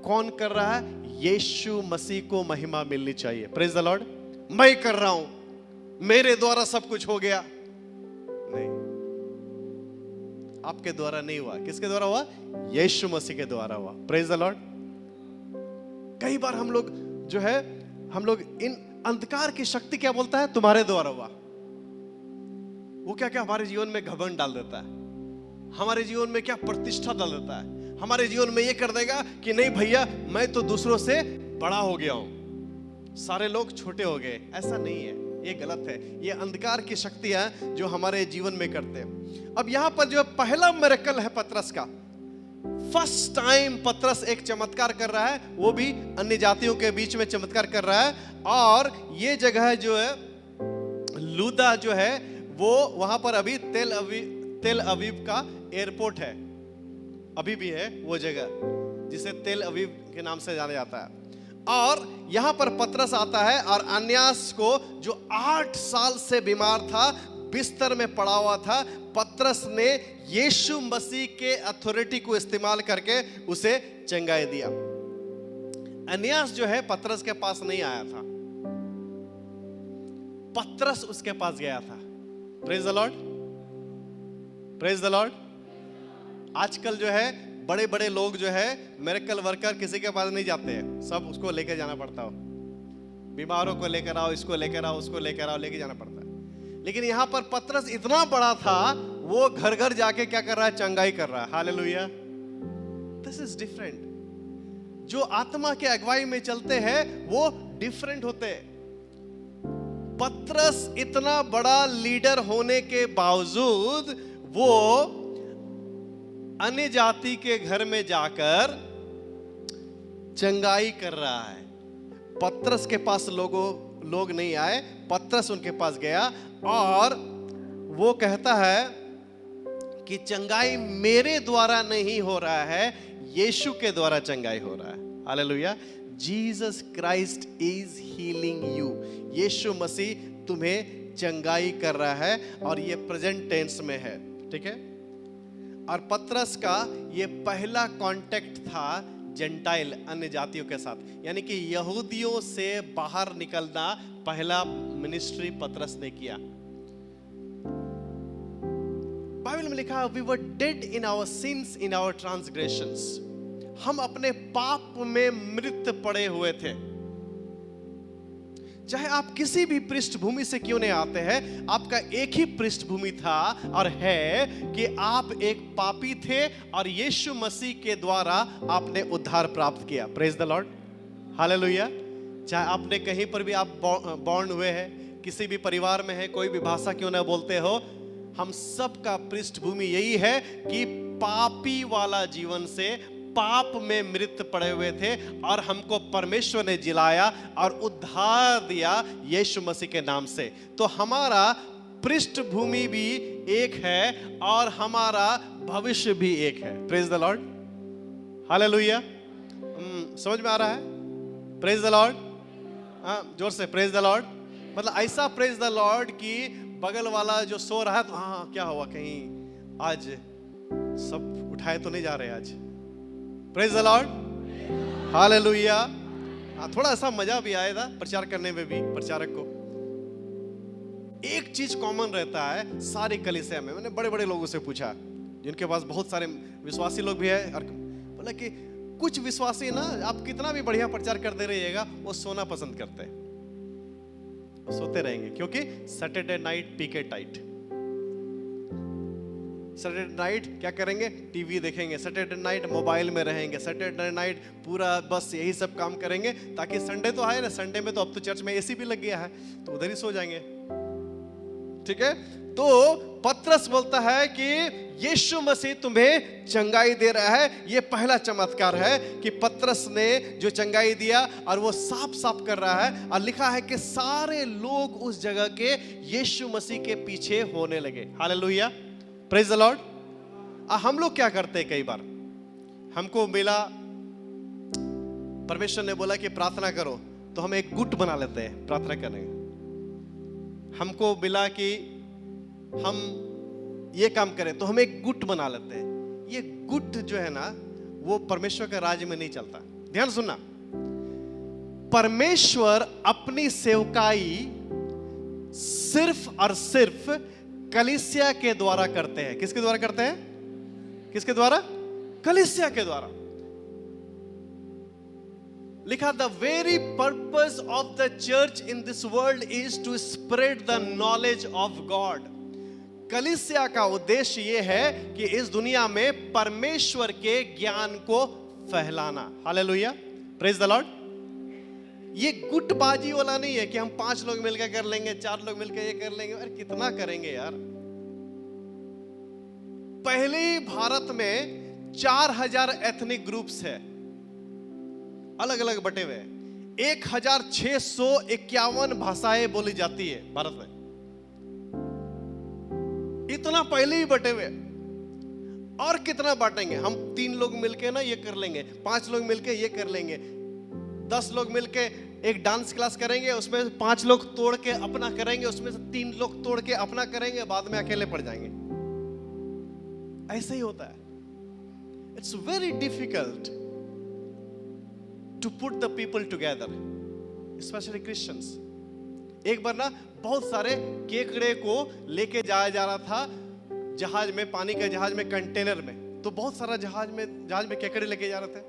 Speaker 1: कौन कर रहा है? यीशु मसीह को महिमा मिलनी चाहिए। Praise the Lord. मैं कर रहा हूं, मेरे द्वारा सब कुछ हो गया, नहीं, आपके द्वारा नहीं हुआ। किसके द्वारा हुआ? यीशु मसीह के द्वारा हुआ। Praise the Lord. कई बार हम लोग इन अंधकार की शक्ति क्या बोलता है? तुम्हारे द्वारा हुआ। वो क्या क्या हमारे जीवन में घमंड डाल देता है, हमारे जीवन में क्या प्रतिष्ठा डाल देता है, हमारे जीवन में ये कर देगा कि नहीं भैया, मैं तो दूसरों से बड़ा हो गया हूं, सारे लोग छोटे हो गए। ऐसा नहीं है, ये गलत है। ये अंधकार की शक्तियां जो हमारे जीवन में करते हैं। अब यहां पर जो पहला मिरेकल है पतरस का, फर्स्ट टाइम पतरस एक चमत्कार कर रहा है, वो भी अन्य जातियों के बीच में चमत्कार कर रहा है। और ये जगह जो है लुदा जो है, वो वहां पर अभी तेल अवीव का एयरपोर्ट है, अभी भी है वो जगह जिसे तेल अवीव के नाम से जाना जाता है। और यहां पर पतरस आता है और अन्यास को, जो 8 साल से बीमार था, बिस्तर में पड़ा हुआ था, पतरस ने यीशु मसीह के अथॉरिटी को इस्तेमाल करके उसे चंगाई दिया। अन्यास जो है पतरस के पास नहीं आया था, पतरस उसके पास गया था। Praise the Lord, praise the Lord. आजकल जो है बड़े बड़े लोग जो है मिरेकल वर्कर किसी के पास नहीं जाते हैं, सब उसको लेकर जाना पड़ता हो। बीमारों को लेकर आओ, इसको लेकर आओ, उसको लेकर आओ, लेके जाना पड़ता है। लेकिन यहां पर पतरस इतना बड़ा था, वो घर घर जाके क्या कर रहा है? चंगाई कर रहा है। हालेलुया। This is different. जो आत्मा के अगुवाई में चलते हैं वो डिफरेंट होते हैं। पतरस इतना बड़ा लीडर होने के बावजूद वो अन्य जाति के घर में जाकर चंगाई कर रहा है। पतरस के पास लोग नहीं आए, पतरस उनके पास गया और वो कहता है कि चंगाई मेरे द्वारा नहीं हो रहा है, यीशु के द्वारा चंगाई हो रहा है। Hallelujah. Jesus Christ is healing you. यीशु मसीह तुम्हें चंगाई कर रहा है, और ये प्रेजेंट टेंस में है, ठीक है। और पतरस का ये पहला कांटेक्ट था जेंटाइल, अन्य जातियों के साथ, यानी कि यहूदियों से बाहर निकलना पहला मिनिस्ट्री पतरस ने किया। बाइबल में लिखा है we were dead in our sins in our transgressions, हम अपने पाप में मृत पड़े हुए थे। चाहे आप किसी भी पृष्ठभूमि से क्यों नहीं आते हैं, आपका एक ही पृष्ठभूमि था और है कि आप एक पापी थे और यीशु मसीह के द्वारा आपने उद्धार प्राप्त किया। Praise the lord, hallelujah. चाहे आपने कहीं पर भी आप बॉर्न हुए हैं, किसी भी परिवार में है, कोई भी भाषा क्यों ना बोलते हो, हम सब का पृष्ठभूमि यही है कि पापी वाला जीवन से, पाप में मृत पड़े हुए थे और हमको परमेश्वर ने जिलाया और उद्धार दिया यीशु मसीह के नाम से। तो हमारा पृष्ठभूमि भी एक है और हमारा भविष्य भी एक है। Praise the lord, hallelujah. समझ में आ रहा है? प्रेज द लॉर्ड, हाँ जोर से प्रेज द लॉर्ड। मतलब ऐसा प्रेज द लॉर्ड कि बगल वाला जो सो रहा है तो हाँ क्या हुआ, कहीं आज सब उठाए तो नहीं जा रहे आज। Praise the lord, hallelujah. थोड़ा सा मजा भी आया था प्रचार करने में भी। प्रचारक को एक चीज कॉमन रहता है सारी कलीसिया में। मैंने बड़े बड़े लोगों से पूछा जिनके पास बहुत सारे विश्वासी लोग भी है, और बोला कि कुछ विश्वासी ना आप कितना भी बढ़िया प्रचार करते रहिएगा वो सोना पसंद करते हैं, सोते रहेंगे क्योंकि सैटरडे नाइट पीके टाइट। सैटरडे नाइट क्या करेंगे, टीवी देखेंगे, सैटरडे नाइट मोबाइल में रहेंगे, सैटरडे नाइट पूरा बस यही सब काम करेंगे ताकि संडे तो आए ना। संडे में तो अब तो चर्च में एसी भी लग गया है तो उधर ही सो जाएंगे। ठीक है, तो पतरस बोलता है कि यीशु मसीह तुम्हें चंगाई दे रहा है। ये पहला चमत्कार है कि पतरस ने जो चंगाई दिया और वो साफ साफ कर रहा है, और लिखा है कि सारे लोग उस जगह के यीशु मसीह के पीछे होने लगे। Hallelujah, praise the Lord. हम लोग क्या करते हैं, कई बार हमको मिला, परमेश्वर ने बोला कि प्रार्थना करो तो हम एक गुट बना लेते हैं प्रार्थना करने। हमको मिला कि हम ये काम करें तो हम एक गुट बना लेते हैं। ये गुट जो है ना वो परमेश्वर के राज्य में नहीं चलता। ध्यान सुनना, परमेश्वर अपनी सेवकाई सिर्फ और सिर्फ कलीसिया के द्वारा करते हैं। किसके द्वारा करते हैं? किसके द्वारा? कलीसिया के द्वारा। लिखा the very purpose of the church in this world is to spread the knowledge of God. कलीसिया का उद्देश्य यह है कि इस दुनिया में परमेश्वर के ज्ञान को फैलाना। Hallelujah, praise the Lord. ये गुटबाजी वाला नहीं है कि हम 5 लोग मिलकर कर लेंगे, 4 लोग मिलकर ये कर लेंगे। अरे कितना करेंगे यार। पहले ही भारत में 4000 एथनिक ग्रुप्स है, अलग अलग बटे हुए। 1651 भाषाएं बोली जाती है भारत में। इतना पहले ही बटे हुए, और कितना बांटेंगे हम? 3 लोग मिलके ना ये कर लेंगे, 5 लोग मिलके ये कर लेंगे, 10 लोग मिलके एक डांस क्लास करेंगे, उसमें 5 लोग तोड़ के अपना करेंगे, उसमें से 3 लोग तोड़ के अपना करेंगे, बाद में अकेले पड़ जाएंगे। ऐसे ही होता है। It's very difficult to put the people together, specially Christians. एक बार ना बहुत सारे केकड़े को लेके जाया जा रहा था जहाज में, पानी के जहाज में, कंटेनर में। तो बहुत सारा जहाज में केकड़े लेके जा रहे थे।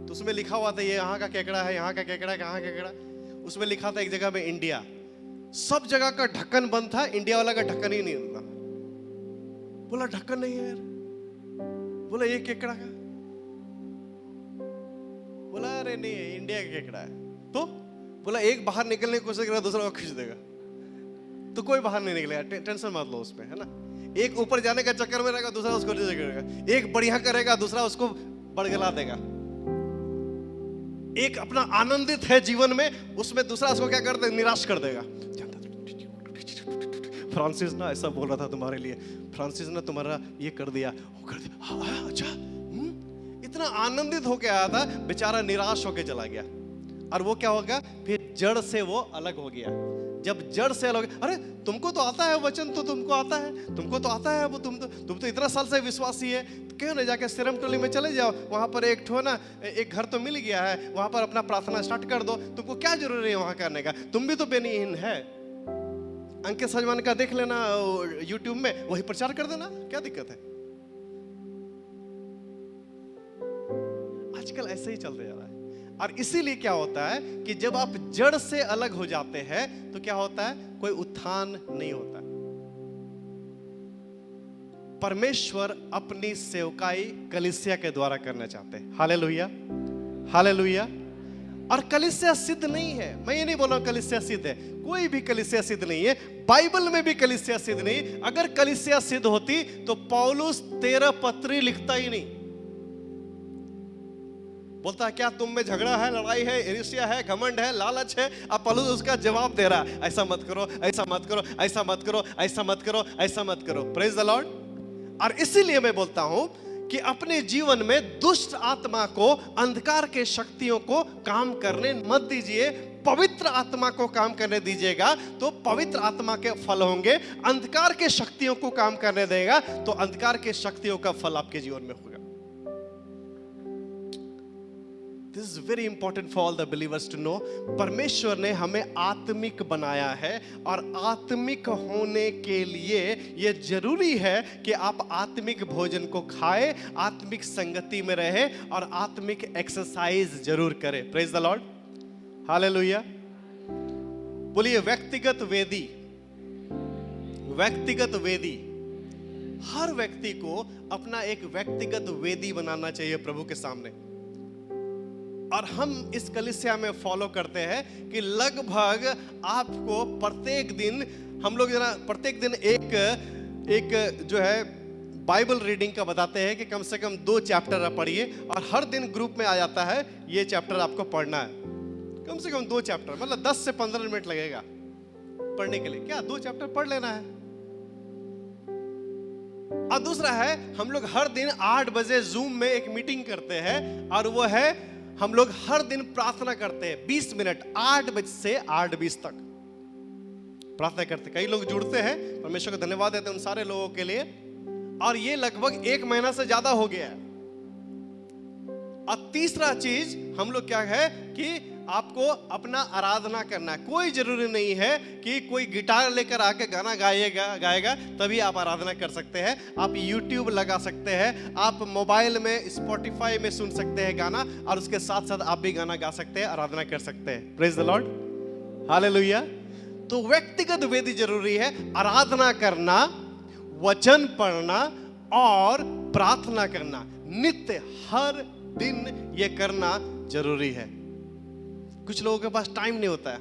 Speaker 1: तो उसमें लिखा हुआ था ये यहाँ का केकड़ा है, यहाँ का केकड़ा है, कहाँ केकड़ा। उसमें लिखा था एक जगह में इंडिया। सब जगह का ढक्कन बंद था, इंडिया वाला का ढक्कन ही नहीं था। बोला ढक्कन नहीं है यार। बोला ये केकड़ा का? बोला अरे नहीं है, इंडिया का केकड़ा है। तो बोला एक बाहर निकलने की कोशिश करेगा, दूसरा को खींच देगा। तो कोई बाहर नहीं निकलेगा, टेंशन मत लो उसमें, है ना। एक ऊपर जाने का चक्कर में रहेगा, दूसरा उसको नीचे करेगा। एक बढ़िया करेगा, दूसरा उसको बड़गला देगा। एक अपना आनंदित है जीवन में, उसमें दूसरा उसको क्या कर देगा? निराश कर देगा। फ्रांसिस ना ऐसा बोल रहा था तुम्हारे लिए, फ्रांसिस ने तुम्हारा ये कर दिया, वो कर दिया। हाँ, अच्छा। इतना आनंदित होके आया था, बेचारा निराश होके चला गया। और वो क्या होगा? फिर जड़ से वो अलग हो गया। जब जड़ से अलग, अरे तुमको तो आता है वचन, तो तुमको आता है, तुमको तो आता है वो, तुम तो इतना साल से विश्वासी है, तो क्यों नहीं जाके सिरम टोली में चले जाओ, वहां पर एक ठो ना एक घर तो मिल गया है, वहां पर अपना प्रार्थना स्टार्ट कर दो, तुमको क्या जरूरी है वहां करने का, तुम भी तो बेनीहीन है। अंकित सजमान का देख लेना यूट्यूब में, वही प्रचार कर देना, क्या दिक्कत है। आजकल ऐसे ही चलते जा रहा है। और इसीलिए क्या होता है कि जब आप जड़ से अलग हो जाते हैं तो क्या होता है, कोई उत्थान नहीं होता। परमेश्वर अपनी सेवकाई कलीसिया के द्वारा करना चाहते हैं। Hallelujah, hallelujah. और कलीसिया सिद्ध नहीं है, मैं ये नहीं बोल रहा हूं कलीसिया सिद्ध है, कोई भी कलीसिया सिद्ध नहीं है, बाइबल में भी कलीसिया सिद्ध नहीं। अगर कलीसिया सिद्ध होती तो पौलुस 13 पत्री लिखता ही नहीं। बोलता है क्या तुम में झगड़ा है, लड़ाई है, ईर्ष्या है, घमंड है, लालच है। अब पौलुस उसका जवाब दे रहा है, ऐसा मत करो, ऐसा मत करो, ऐसा मत करो, ऐसा मत करो, ऐसा मत करो। Praise the Lord. और इसीलिए मैं बोलता हूं कि अपने जीवन में दुष्ट आत्मा को, अंधकार के शक्तियों को काम करने मत दीजिए, पवित्र आत्मा को काम करने दीजिएगा तो पवित्र आत्मा के फल होंगे। अंधकार के शक्तियों को काम करने देगा तो अंधकार के शक्तियों का फल आपके जीवन में होगा। This is very important for all the believers to know. परमेश्वर ने हमें आत्मिक बनाया है और आत्मिक होने के लिए यह जरूरी है कि आप आत्मिक भोजन को खाएं, आत्मिक संगति में रहें और आत्मिक एक्सरसाइज जरूर करें। Praise the lord, hallelujah. बोलिए व्यक्तिगत वेदी। व्यक्तिगत वेदी, हर व्यक्ति को अपना एक व्यक्तिगत वेदी बनाना चाहिए प्रभु के सामने। और हम इस कलीसिया में फॉलो करते हैं कि लगभग आपको प्रत्येक दिन, हम लोग जरा प्रत्येक दिन एक जो है बाइबल रीडिंग का बताते हैं कि कम से कम 2 चैप्टर पढ़िए, और हर दिन ग्रुप में आ जाता है ये चैप्टर आपको पढ़ना है। कम से कम 2 चैप्टर, मतलब 10 से 15 मिनट लगेगा पढ़ने के लिए। क्या 2 चैप्टर पढ़ लेना है। और दूसरा है, हम लोग हर दिन 8 बजे जूम में एक मीटिंग करते हैं, और वो है हम लोग हर दिन प्रार्थना करते हैं 20 मिनट, 8 बजे से 8:20 तक प्रार्थना करते हैं। कई लोग जुड़ते हैं, परमेश्वर को धन्यवाद देते हैं उन सारे लोगों के लिए। और ये लगभग 1 महीना से ज्यादा हो गया है। और तीसरा चीज हम लोग क्या है कि आपको अपना आराधना करना है। कोई जरूरी नहीं है कि कोई गिटार लेकर आके गाना गाएगा तभी आप आराधना कर सकते हैं। आप YouTube लगा सकते हैं, आप मोबाइल में स्पॉटिफाई में सुन सकते हैं गाना, और उसके साथ साथ आप भी गाना गा सकते हैं, आराधना कर सकते हैं। Praise the lord, hallelujah. तो व्यक्तिगत वेदी जरूरी है, आराधना करना, वचन पढ़ना और प्रार्थना करना नित्य हर दिन ये करना जरूरी है। कुछ लोगों के पास टाइम नहीं होता है,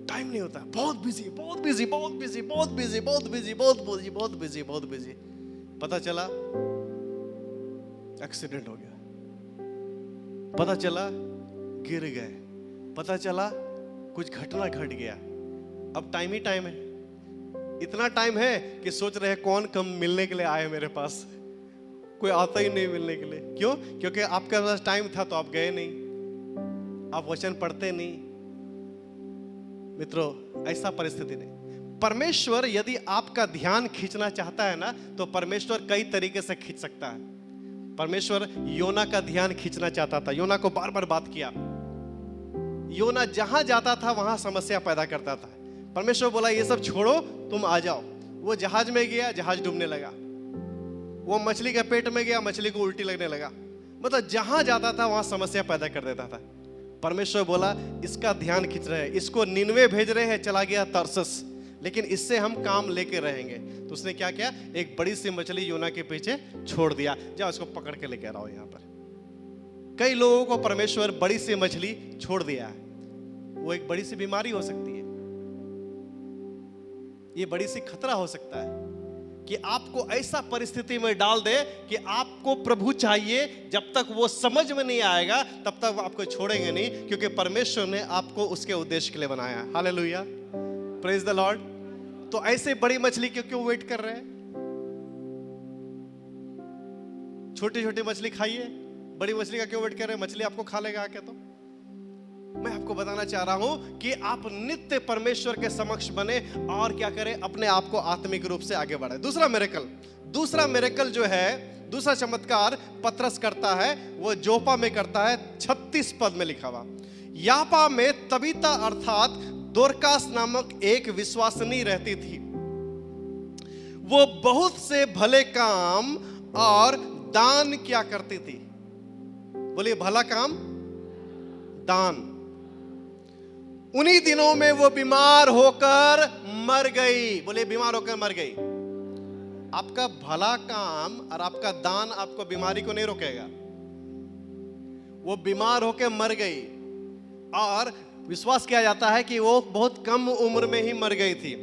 Speaker 1: टाइम नहीं होता है, बहुत बिजी, बहुत बिजी, बहुत बिजी, बहुत बिजी, बहुत बिजी, बहुत बिजी, बहुत बिजी, बहुत बिजी। पता चला एक्सीडेंट हो गया, पता चला गिर गए, पता चला कुछ घटना घट गया। अब टाइम ही टाइम है, इतना टाइम है कि सोच रहे हैं कौन कम मिलने के लिए आए मेरे पास, कोई आता ही नहीं मिलने के लिए। क्यों? क्योंकि आपके पास टाइम था तो आप गए नहीं, आप वचन पढ़ते नहीं। मित्रों, ऐसा परिस्थिति नहीं। परमेश्वर यदि आपका ध्यान खींचना चाहता है ना, तो परमेश्वर कई तरीके से खींच सकता है। परमेश्वर योना का ध्यान खींचना चाहता था, योना को बार बार बात किया। योना जहां जाता था वहां समस्या पैदा करता था। परमेश्वर बोला ये सब छोड़ो, तुम आ जाओ। वो जहाज में गया, जहाज डूबने लगा। वो मछली के पेट में गया, मछली को उल्टी लगने लगा। मतलब जहां जाता था वहां समस्या पैदा कर देता था। परमेश्वर बोला इसका ध्यान खींच रहे हैं, इसको निनवे भेज रहे हैं, चला गया तरसस, लेकिन इससे हम काम लेके रहेंगे। तो उसने क्या किया, एक बड़ी सी मछली योना के पीछे छोड़ दिया, जाओ इसको पकड़ के लेके आओ। यहाँ पर कई लोगों को परमेश्वर बड़ी सी मछली छोड़ दिया है। वो एक बड़ी सी बीमारी हो सकती है, ये बड़ी सी खतरा हो सकता है कि आपको ऐसा परिस्थिति में डाल दे कि आपको प्रभु चाहिए, जब तक वो समझ में नहीं आएगा तब तक आपको छोड़ेंगे नहीं, क्योंकि परमेश्वर ने आपको उसके उद्देश्य के लिए बनाया है। Hallelujah, praise the Lord. तो ऐसे बड़ी मछली क्यों वेट कर रहे हैं? छोटी छोटी मछली खाइए, बड़ी मछली का क्यों वेट कर रहे हैं? मछली आपको खा लेगा आके। तो मैं आपको बताना चाह रहा हूं कि आप नित्य परमेश्वर के समक्ष बने और क्या करें, अपने आप को आत्मिक रूप से आगे बढ़ाएं। दूसरा मिरेकल जो है, दूसरा चमत्कार पतरस करता है, वो जोपा में करता है। 36 पद में लिखा हुआ, यापा में तबीता अर्थात दोरकास नामक एक विश्वासनी रहती थी। वो बहुत से भले काम और दान क्या करती थी। बोलिए भला काम, दान। उन्हीं दिनों में वो बीमार होकर मर गई। बोलिए बीमार होकर मर गई। आपका भला काम और आपका दान आपको बीमारी को नहीं रोकेगा। वो बीमार होकर मर गई और विश्वास किया जाता है कि वो बहुत कम उम्र में ही मर गई थी,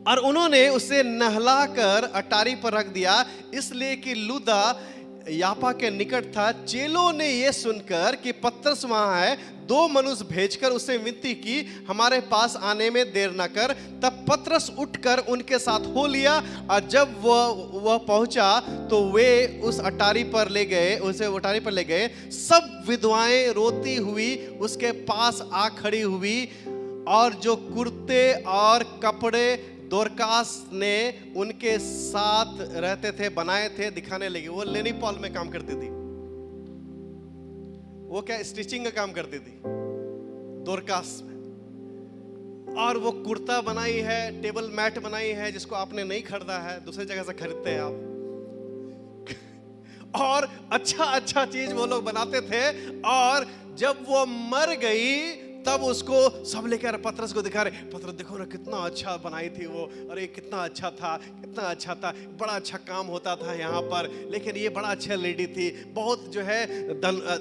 Speaker 1: और उन्होंने उसे नहलाकर अटारी पर रख दिया, इसलिए कि लुदा यापा के निकट था। चेलों ने यह सुनकर कि पतरस वहां है, 2 मनुष्य भेजकर उसे विनती की, हमारे पास आने में देर न कर। तब पतरस उठकर उनके साथ हो लिया, और जब वह पहुंचा तो वे उस अटारी पर ले गए, उसे अटारी पर ले गए। सब विधवाएं रोती हुई उसके पास आ खड़ी हुई, और जो कुर्ते और कपड़े दोरकास ने उनके साथ रहते थे बनाए थे दिखाने लगी। वो लेनी पॉल में काम करती थी। वो क्या स्टिचिंग का काम करती थी दोरकास में। और वो कुर्ता बनाई है, टेबल मैट बनाई है, जिसको आपने नहीं खरीदा है, दूसरी जगह से खरीदते हैं आप। और अच्छा चीज वो लोग बनाते थे। और जब वो मर गई तब उसको सब लेकर पतरस को दिखा रहे, पतरस देखो ना कितना अच्छा बनाई थी वो, अरे कितना अच्छा था, बड़ा अच्छा काम होता था यहाँ पर। लेकिन ये बड़ा अच्छा लेडी थी, बहुत जो है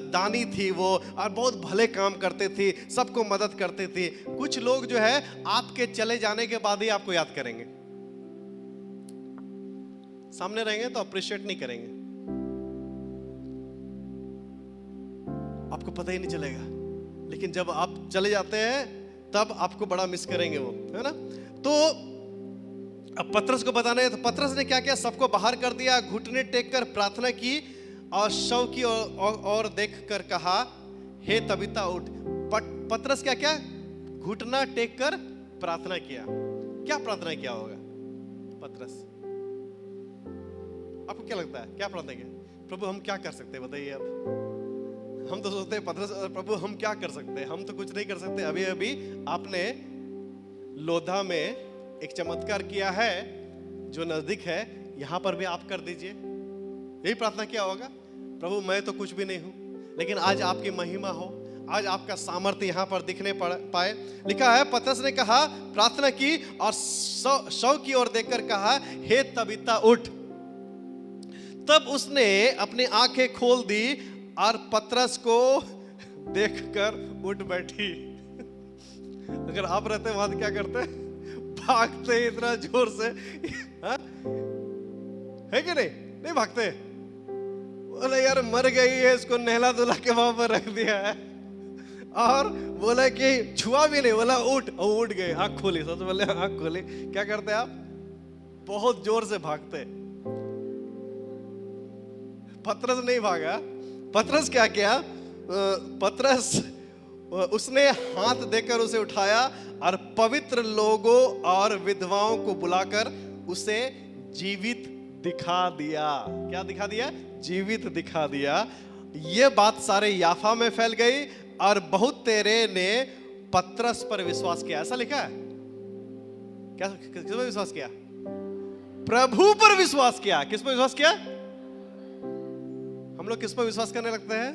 Speaker 1: दानी थी वो, और बहुत भले काम करते थी, सबको मदद करते थी। कुछ लोग जो है आपके चले जाने के बाद ही आपको याद करेंगे, सामने रहेंगे तो अप्रिशिएट नहीं करेंगे, आपको पता ही नहीं चलेगा। लेकिन जब आप चले जाते हैं तब आपको बड़ा मिस करेंगे वो, है ना। तो अब पतरस को बताना है, तो पतरस ने क्या किया, सबको बाहर कर दिया, घुटने टेक कर प्रार्थना की, और शव की और देख कर कहा, हे तबीता उठ। पतरस क्या घुटना टेक कर प्रार्थना किया। क्या प्रार्थना किया होगा पतरस? आपको क्या लगता है, क्या प्रार्थना किया? प्रभु हम क्या कर सकते हैं बताइए। अब हम तो सोचते हैं पतरस, प्रभु हम क्या कर सकते हैं, हम तो कुछ नहीं कर सकते। अभी अभी आपने लोधा में एक चमत्कार किया है जो नजदीक है, यहां पर भी आप कर दीजिए। यही प्रार्थना किया होगा, प्रभु मैं तो कुछ भी नहीं हूं, लेकिन आज आपकी महिमा हो, आज आपका सामर्थ्य यहां पर दिखने पाए। लिखा है पतरस ने कहा, प्रार्थना की और शव की ओर देखकर कहा, हे तबीता उठ। तब उसने अपनी आंखें खोल दी और पतरस को देखकर उठ बैठी। अगर आप रहते वहां तो क्या करते? भागते इतना जोर से, हा? है कि नहीं भागते? बोले यार मर गई है, इसको नहला धुला के वहां पर रख दिया है, और बोला कि छुआ भी नहीं, बोला उठ, और उठ गए। आंख खोली, सबसे पहले आंख खोली। क्या करते आप? बहुत जोर से भागते। पतरस नहीं भागा। पतरस क्या किया? पतरस उसने हाथ देकर उसे उठाया और पवित्र लोगों और विधवाओं को बुलाकर उसे जीवित दिखा दिया। क्या दिखा दिया? जीवित दिखा दिया। यह बात सारे याफा में फैल गई और बहुत तेरे ने पतरस पर विश्वास किया। ऐसा लिखा है क्या? किस पर विश्वास किया? प्रभु पर विश्वास किया। किस पर विश्वास किया? हम लोग किस पर विश्वास करने लगते हैं?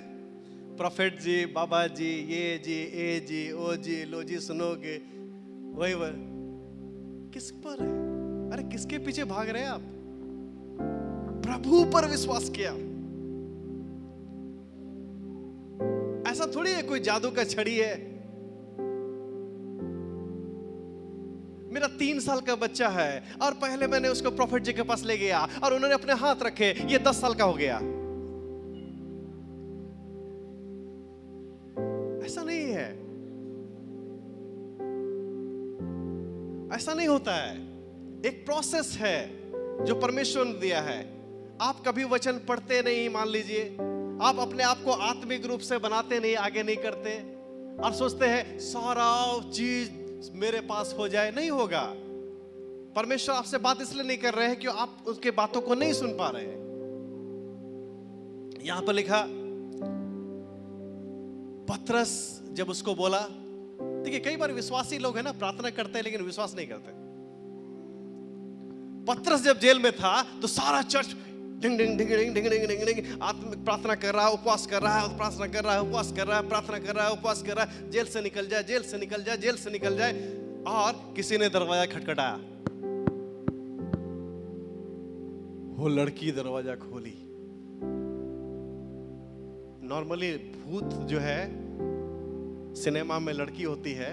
Speaker 1: प्रोफेट जी, बाबा जी, ये जी, ए जी, ओ जी, लो जी सुनोगे, वही किस पर है? अरे किसके पीछे भाग रहे हैं आप? प्रभु पर विश्वास किया। ऐसा थोड़ी है कोई जादू का छड़ी है। मेरा 3 साल का बच्चा है और पहले मैंने उसको प्रोफेट जी के पास ले गया और उन्होंने अपने हाथ रखे, ये 10 साल का हो गया। ऐसा नहीं है, ऐसा नहीं होता है। एक प्रोसेस है जो परमेश्वर ने दिया है। आप कभी वचन पढ़ते नहीं, मान लीजिए आप अपने आप को आत्मिक रूप से बनाते नहीं, आगे नहीं करते, और सोचते हैं सारा चीज मेरे पास हो जाए। नहीं होगा। परमेश्वर आपसे बात इसलिए नहीं कर रहे हैं कि आप उसके बातों को नहीं सुन पा रहे हैं। यहां पर लिखा, पतरस जब उसको बोला, देखिए कई बार विश्वासी लोग हैं ना, प्रार्थना करते हैं लेकिन विश्वास नहीं करते। पतरस जब जेल में था तो सारा चर्च डिंग डिंग डिंग डिंग डिंग डिंग डिंग डिंग आत्मिक प्रार्थना कर रहा है, उपवास कर रहा है, प्रार्थना कर रहा है, उपवास कर रहा है, प्रार्थना कर रहा है, उपवास कर रहा है, जेल से निकल जाए, जेल से निकल जाए, जेल से निकल जाए। और किसी ने दरवाजा खटखटाया, वो लड़की दरवाजा खोली। नॉर्मली भूत जो है सिनेमा में लड़की होती है,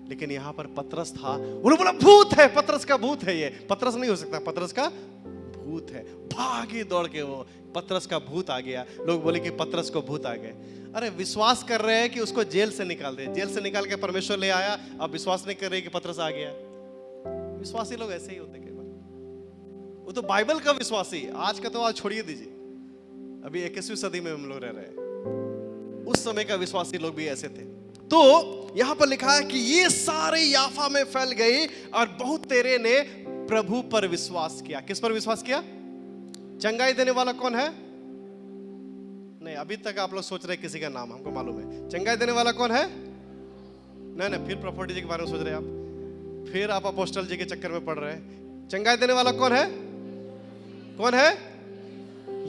Speaker 1: लेकिन यहां पर पतरस था। उन्होंने बोला भूत है, पतरस का भूत है। ये पतरस नहीं हो सकता, पतरस का भूत है। भागी दौड़ के वो, पतरस का भूत आ गया। लोग बोले कि पतरस को भूत आ गए। अरे विश्वास कर रहे हैं कि उसको जेल से निकाल दे, जेल से निकाल के परमेश्वर ले आया। अब विश्वास नहीं कर रहे कि पतरस आ गया। विश्वासी लोग ऐसे ही होते कई बार। वो तो बाइबल का विश्वासी, आज का तो आज छोड़िए दीजिए, अभी 21वीं सदी में हम लोग रह रहे हैं। उस समय का विश्वासी लोग भी ऐसे थे। तो यहां पर लिखा है कि ये सारे याफा में फैल गई और बहुत तेरे ने प्रभु पर विश्वास किया। किस पर विश्वास किया? चंगाई देने वाला कौन है? नहीं, अभी तक आप लोग सोच रहे किसी का नाम, हमको मालूम है। चंगाई देने वाला कौन है? नहीं नहीं, फिर प्रॉपर्टी जी के बारे में सोच रहे आप, फिर आप अपोस्टल जी के चक्कर में पड़ रहे हैं। चंगाई देने वाला कौन है? कौन है?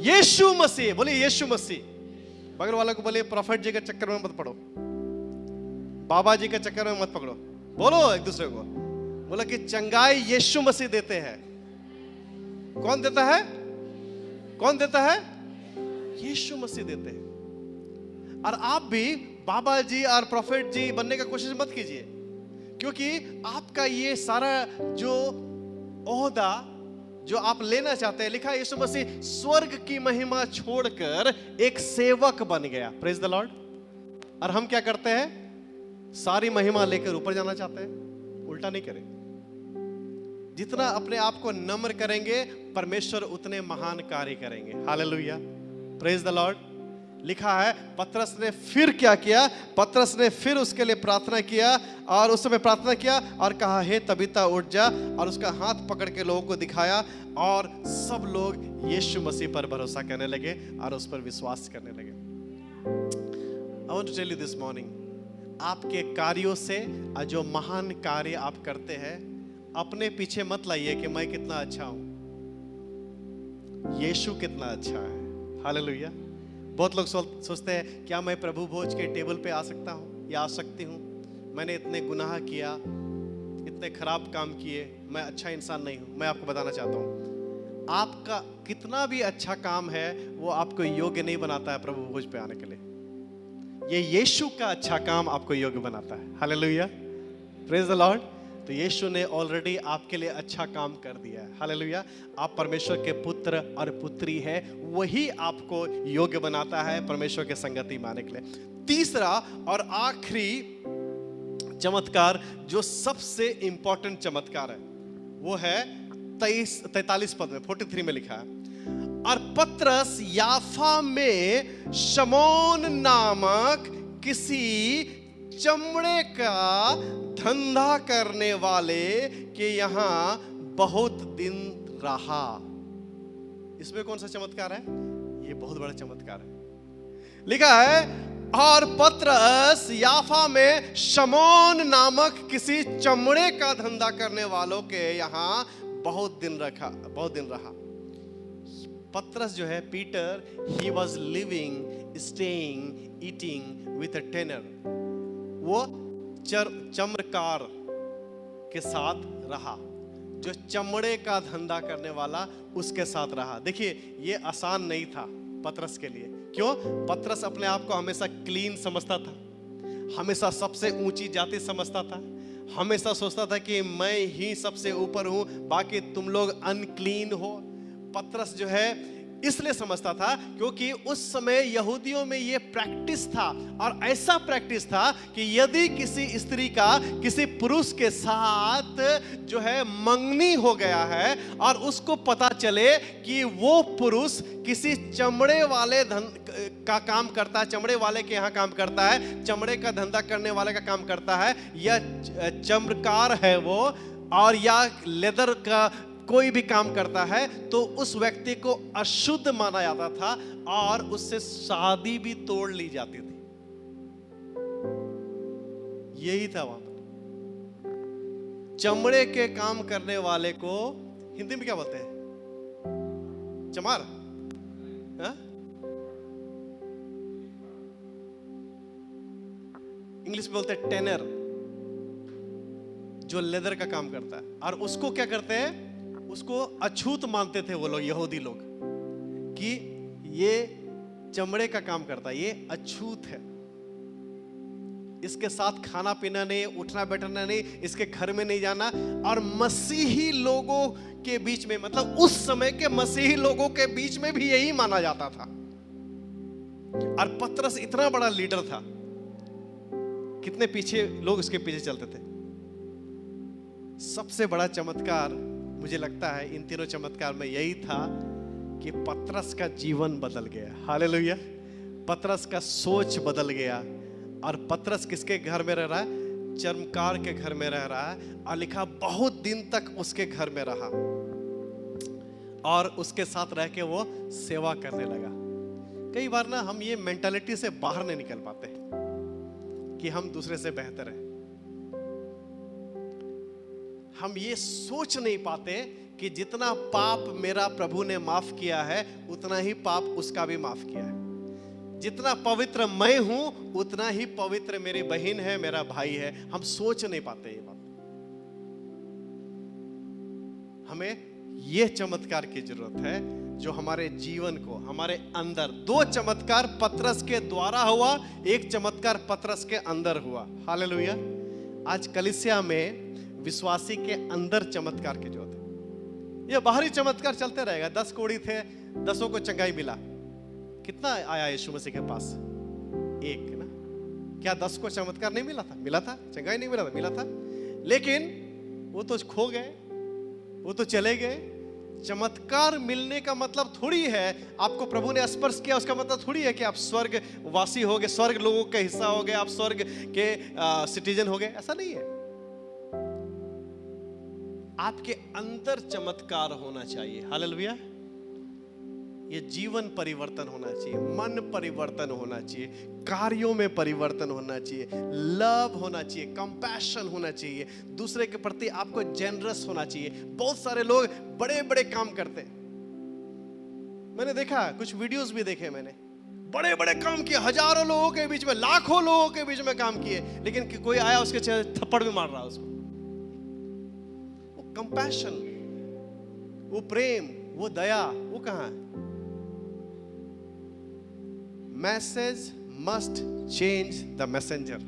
Speaker 1: यीशु मसीह। बोलिए यीशु मसीह। बगल वाला को बोलिए प्रॉफिट जी के चक्कर में मत पड़ो, बाबा जी के चक्कर में मत पकड़ो। बोलो एक दूसरे को, बोला कि चंगाई यीशु मसीह देते हैं। कौन देता है? कौन देता है? यीशु मसीह देते हैं। और आप भी बाबा जी और प्रॉफिट जी बनने का कोशिश मत कीजिए, क्योंकि आपका ये सारा जो ओहदा जो आप लेना चाहते हैं, लिखा है यीशु मसीह स्वर्ग की महिमा छोड़कर एक सेवक बन गया। Praise the Lord. और हम क्या करते हैं? सारी महिमा लेकर ऊपर जाना चाहते हैं। उल्टा नहीं करें। जितना अपने आप को नम्र करेंगे, परमेश्वर उतने महान कार्य करेंगे। Hallelujah, praise the Lord. लिखा है पतरस ने फिर क्या किया? पतरस ने फिर उसके लिए प्रार्थना किया, और उस समय प्रार्थना किया और कहा, हे तबीता उठ जा। और उसका हाथ पकड़ के लोगों को दिखाया, और सब लोग यीशु मसीह पर भरोसा करने लगे और उस पर विश्वास करने लगे। I want to tell you this morning, आपके कार्यों से जो महान कार्य आप करते हैं, अपने पीछे मत लाइए कि मैं कितना अच्छा हूं, यीशु कितना अच्छा है। हालेलुया। बहुत लोग सोचते हैं क्या मैं प्रभु भोज के टेबल पे आ सकता हूँ या आ सकती हूँ? मैंने इतने गुनाह किया, इतने खराब काम किए, मैं अच्छा इंसान नहीं हूँ। मैं आपको बताना चाहता हूँ, आपका कितना भी अच्छा काम है वो आपको योग्य नहीं बनाता है प्रभु भोज पे आने के लिए। ये यीशु का अच्छा काम आपको योग्य बनाता है। Hallelujah, praise the Lord. तो यीशु ने ऑलरेडी आपके लिए अच्छा काम कर दिया है। हालेलुया। आप परमेश्वर के पुत्र और पुत्री है, वही आपको योग्य बनाता है परमेश्वर के संगति में आने के लिए। तीसरा और आखिरी चमत्कार, जो सबसे इंपॉर्टेंट चमत्कार है, वो है 43 पद में, 43 में लिखा है, और पतरस याफा में शमौन नामक किसी चमड़े का धंधा करने वाले के यहां बहुत दिन रहा। इसमें कौन सा चमत्कार है? ये बहुत बड़ा चमत्कार है। लिखा है, और पतरस याफा में शमौन नामक किसी चमड़े का धंधा करने वालों के यहां बहुत दिन रहा। पतरस जो है, Peter, he was living, staying, eating with a tanner. वो चमरकार के साथ रहा, जो चमड़े का धंधा करने वाला, उसके साथ रहा। देखिए ये आसान नहीं था पतरस के लिए। क्यों? पतरस अपने आप को हमेशा क्लीन समझता था, हमेशा सबसे ऊंची जाति समझता था, हमेशा सोचता था कि मैं ही सबसे ऊपर हूं, बाकी तुम लोग अनक्लीन हो। पतरस जो है इसलिए समझता था क्योंकि उस समय यहूदियों में यह प्रैक्टिस था, और ऐसा प्रैक्टिस था कि यदि किसी स्त्री का किसी पुरुष के साथ जो है मंगनी हो गया है और उसको पता चले कि वो पुरुष किसी चमड़े वाले का काम करता है, चमड़े वाले के यहाँ काम करता है, चमड़े का धंधा करने वाले का काम करता है, या चमड़कार है वो, और या लेदर का कोई भी काम करता है, तो उस व्यक्ति को अशुद्ध माना जाता था और उससे शादी भी तोड़ ली जाती थी। यही था वहां पर। चमड़े के काम करने वाले को हिंदी में क्या बोलते हैं? चमार? हाँ? इंग्लिश में बोलते हैं टेनर, जो लेदर का काम करता है। और उसको क्या करते हैं? उसको अछूत मानते थे वो लोग, यहूदी लोग, कि ये चमड़े का काम करता है, ये अछूत है, इसके साथ खाना पीना नहीं, उठना बैठना नहीं, इसके घर में नहीं जाना। और मसीही लोगों के बीच में, मतलब उस समय के मसीही लोगों के बीच में भी यही माना जाता था। और पतरस इतना बड़ा लीडर था, कितने पीछे लोग उसके पीछे चलते थे। सबसे बड़ा चमत्कार मुझे लगता है इन तीनों चमत्कार में यही था कि पतरस का जीवन बदल गया। हालेलुया। पतरस का सोच बदल गया। और पतरस किसके घर में रह रहा है? चर्मकार के घर में रह रहा है। और लिखा बहुत दिन तक उसके घर में रहा और उसके साथ रह के वो सेवा करने लगा। कई बार ना हम ये मेंटालिटी से बाहर नहीं निकल पाते कि हम दूसरे से बेहतर हैं। हम ये सोच नहीं पाते कि जितना पाप मेरा प्रभु ने माफ किया है, उतना ही पाप उसका भी माफ किया है। जितना पवित्र मैं हूं, उतना ही पवित्र मेरी बहन है, मेरा भाई है। हम सोच नहीं पाते ये बात। हमें ये चमत्कार की जरूरत है जो हमारे जीवन को, हमारे अंदर, दो चमत्कार पतरस के द्वारा हुआ, एक चमत्कार पतरस के अंदर हुआ। हालेलुया। आज कलीसिया में विश्वासी के अंदर चमत्कार की जरूरत है। ये बाहरी चमत्कार चलते रहेगा। 10 कोढ़ी थे, 10 को चंगाई मिला। कितना आया यीशु मसीह के पास? एक ना। क्या 10 को चमत्कार नहीं मिला था? मिला था। चंगाई नहीं मिला था? मिला था। लेकिन वो तो खो गए, वो तो चले गए। चमत्कार मिलने का मतलब थोड़ी है आपको प्रभु ने स्पर्श किया, उसका मतलब थोड़ी है कि आप स्वर्ग वासी हो गए, स्वर्ग लोगों का हिस्सा हो गए, आप स्वर्ग के सिटीजन हो गए। ऐसा नहीं है। आपके अंदर चमत्कार होना चाहिए। हालेलुया। ये जीवन परिवर्तन होना चाहिए, मन परिवर्तन होना चाहिए, कार्यों में परिवर्तन होना चाहिए, लव होना चाहिए, कंपैशन होना चाहिए, दूसरे के प्रति आपको जेनरस होना चाहिए। बहुत सारे लोग बड़े बड़े काम करते हैं। मैंने देखा, कुछ वीडियोस भी देखे मैंने, बड़े बड़े काम किए, हजारों लोगों के बीच में, लाखों लोगों के बीच में काम किए, लेकिन कोई आया उसके थप्पड़ भी मार रहा उसको। वो कंपैशन, वो प्रेम, वो दया, वो कहाँ है? Message must change the messenger.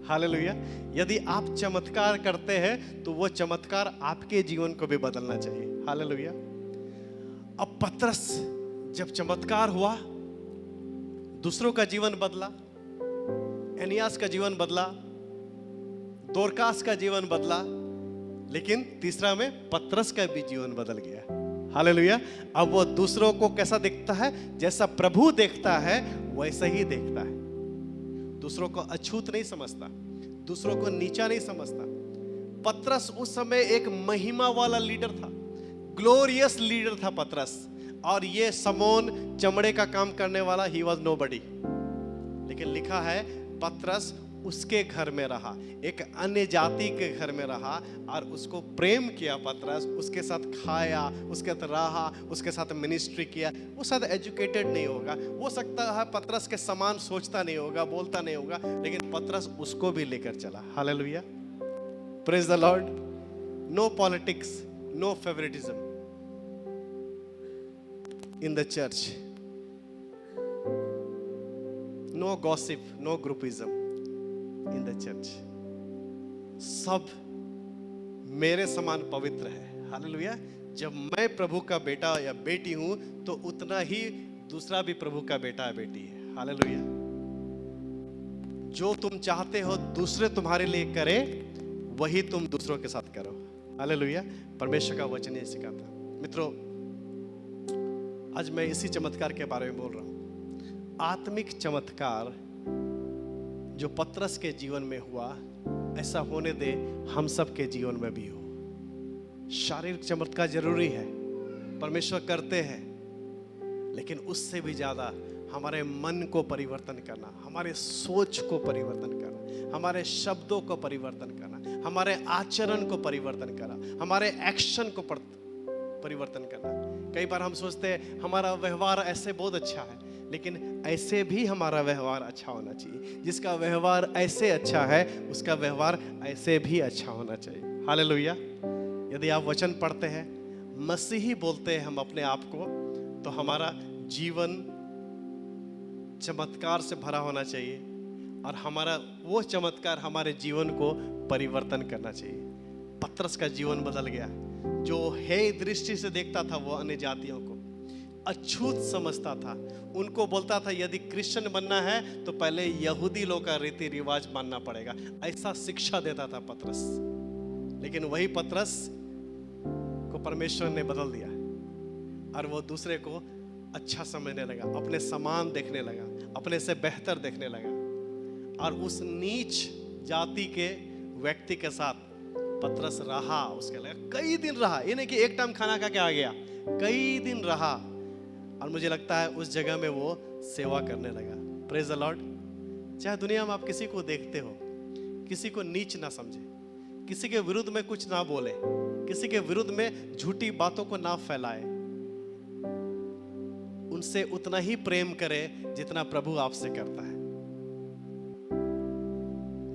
Speaker 1: Hallelujah. यदि आप चमत्कार करते हैं तो वो चमत्कार आपके जीवन को भी बदलना चाहिए। हालेलुया। अब पतरस जब चमत्कार हुआ, दूसरों का जीवन बदला, एनियास का जीवन बदला, दोरकास का जीवन बदला, लेकिन तीसरा में पतरस का भी जीवन बदल गया। हालेलुया। अब वो दूसरों को कैसा देखता है? जैसा प्रभु देखता है वैसा ही देखता है। दूसरों को अछूत नहीं समझता, दूसरों को नीचा नहीं समझता। पतरस उस समय एक महिमा वाला लीडर था, ग्लोरियस लीडर था पतरस। और ये समोन चमड़े का काम करने वाला, ही वॉज नोबडी। लेकिन लिखा है पतरस उसके घर में रहा, एक अन्य जाति के घर में रहा और उसको प्रेम किया। पतरस उसके साथ खाया, उसके साथ रहा, उसके साथ मिनिस्ट्री किया। वो शायद एजुकेटेड नहीं होगा, वो सकता है पतरस के समान सोचता नहीं होगा, बोलता नहीं होगा, लेकिन पतरस उसको भी लेकर चला। Hallelujah. Praise the Lord. No politics, no favouritism in the church, no gossip, no groupism in the church. सब मेरे समान पवित्र है। हालेलुया। जब मैं प्रभु का बेटा या बेटी हूं तो उतना ही दूसरा भी प्रभु का बेटा या बेटी है। हालेलुया। जो तुम चाहते हो दूसरे तुम्हारे लिए करे, वही तुम दूसरों के साथ करो। हालेलुया। परमेश्वर का वचन ये सिखाता। मित्रों, आज मैं इसी चमत्कार के बारे में बोल रहा हूं। आत्मिक चमत्कार जो पतरस के जीवन में हुआ, ऐसा होने दे हम सब के जीवन में भी हो। शारीरिक चमत्कार जरूरी है, परमेश्वर करते हैं, लेकिन उससे भी ज्यादा हमारे मन को परिवर्तन करना, हमारे सोच को परिवर्तन करना, हमारे शब्दों को परिवर्तन करना, हमारे आचरण को परिवर्तन करना, हमारे एक्शन को परिवर्तन करना। कई बार हम सोचते हैं हमारा व्यवहार ऐसे बहुत अच्छा है, लेकिन ऐसे भी हमारा व्यवहार अच्छा होना चाहिए। जिसका व्यवहार ऐसे अच्छा है, उसका व्यवहार ऐसे भी अच्छा होना चाहिए। हालेलुया। यदि आप वचन पढ़ते हैं, मसीही बोलते हैं हम अपने आप को, तो हमारा जीवन चमत्कार से भरा होना चाहिए और हमारा वो चमत्कार हमारे जीवन को परिवर्तन करना चाहिए। पतरस का जीवन बदल गया। जो हे दृष्टि से देखता था वो अन्य जातियों को अछूत समझता था, उनको बोलता था यदि क्रिश्चियन बनना है तो पहले यहूदी लोग का रीति रिवाज मानना पड़ेगा, ऐसा शिक्षा देता था पतरस। लेकिन वही पतरस को परमेश्वर ने बदल दिया और वो दूसरे को अच्छा समझने लगा, अपने समान देखने लगा, अपने से बेहतर देखने लगा। और उस नीच जाति के व्यक्ति के साथ पतरस रहा, उसके लगा कई दिन रहा। ये नहीं कि एक टाइम खाना खा के आ गया, कई दिन रहा। और मुझे लगता है उस जगह में वो सेवा करने लगा। Praise the Lord. चाहे दुनिया में आप किसी को देखते हो, किसी को नीच ना समझे, किसी के विरुद्ध में कुछ ना बोले, किसी के विरुद्ध में झूठी बातों को ना फैलाए, उनसे उतना ही प्रेम करे जितना प्रभु आपसे करता है।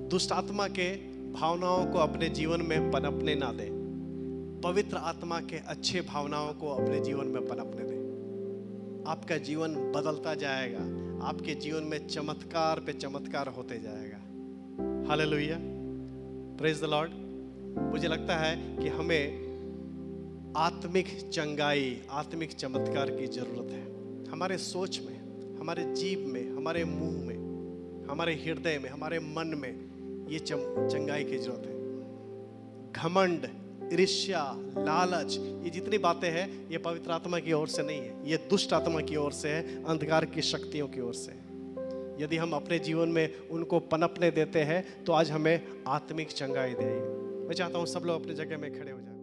Speaker 1: दुष्ट आत्मा के भावनाओं को अपने जीवन में पनपने ना दे, पवित्र आत्मा के अच्छे भावनाओं को अपने जीवन में पनपने दे। आपका जीवन बदलता जाएगा, आपके जीवन में चमत्कार पे चमत्कार होते जाएगा। हालेलुया। Praise the Lord. मुझे लगता है कि हमें आत्मिक चंगाई, आत्मिक चमत्कार की जरूरत है। हमारे सोच में, हमारे जीव में, हमारे मुंह में, हमारे हृदय में, हमारे मन में ये चंगाई की जरूरत है। घमंड, ईर्ष्या, लालच, ये जितनी बातें हैं, ये पवित्र आत्मा की ओर से नहीं है, ये दुष्ट आत्मा की ओर से है, अंधकार की शक्तियों की ओर से। यदि हम अपने जीवन में उनको पनपने देते हैं तो आज हमें आत्मिक चंगाई देगी। मैं चाहता हूँ सब लोग अपनी जगह में खड़े हो जाए।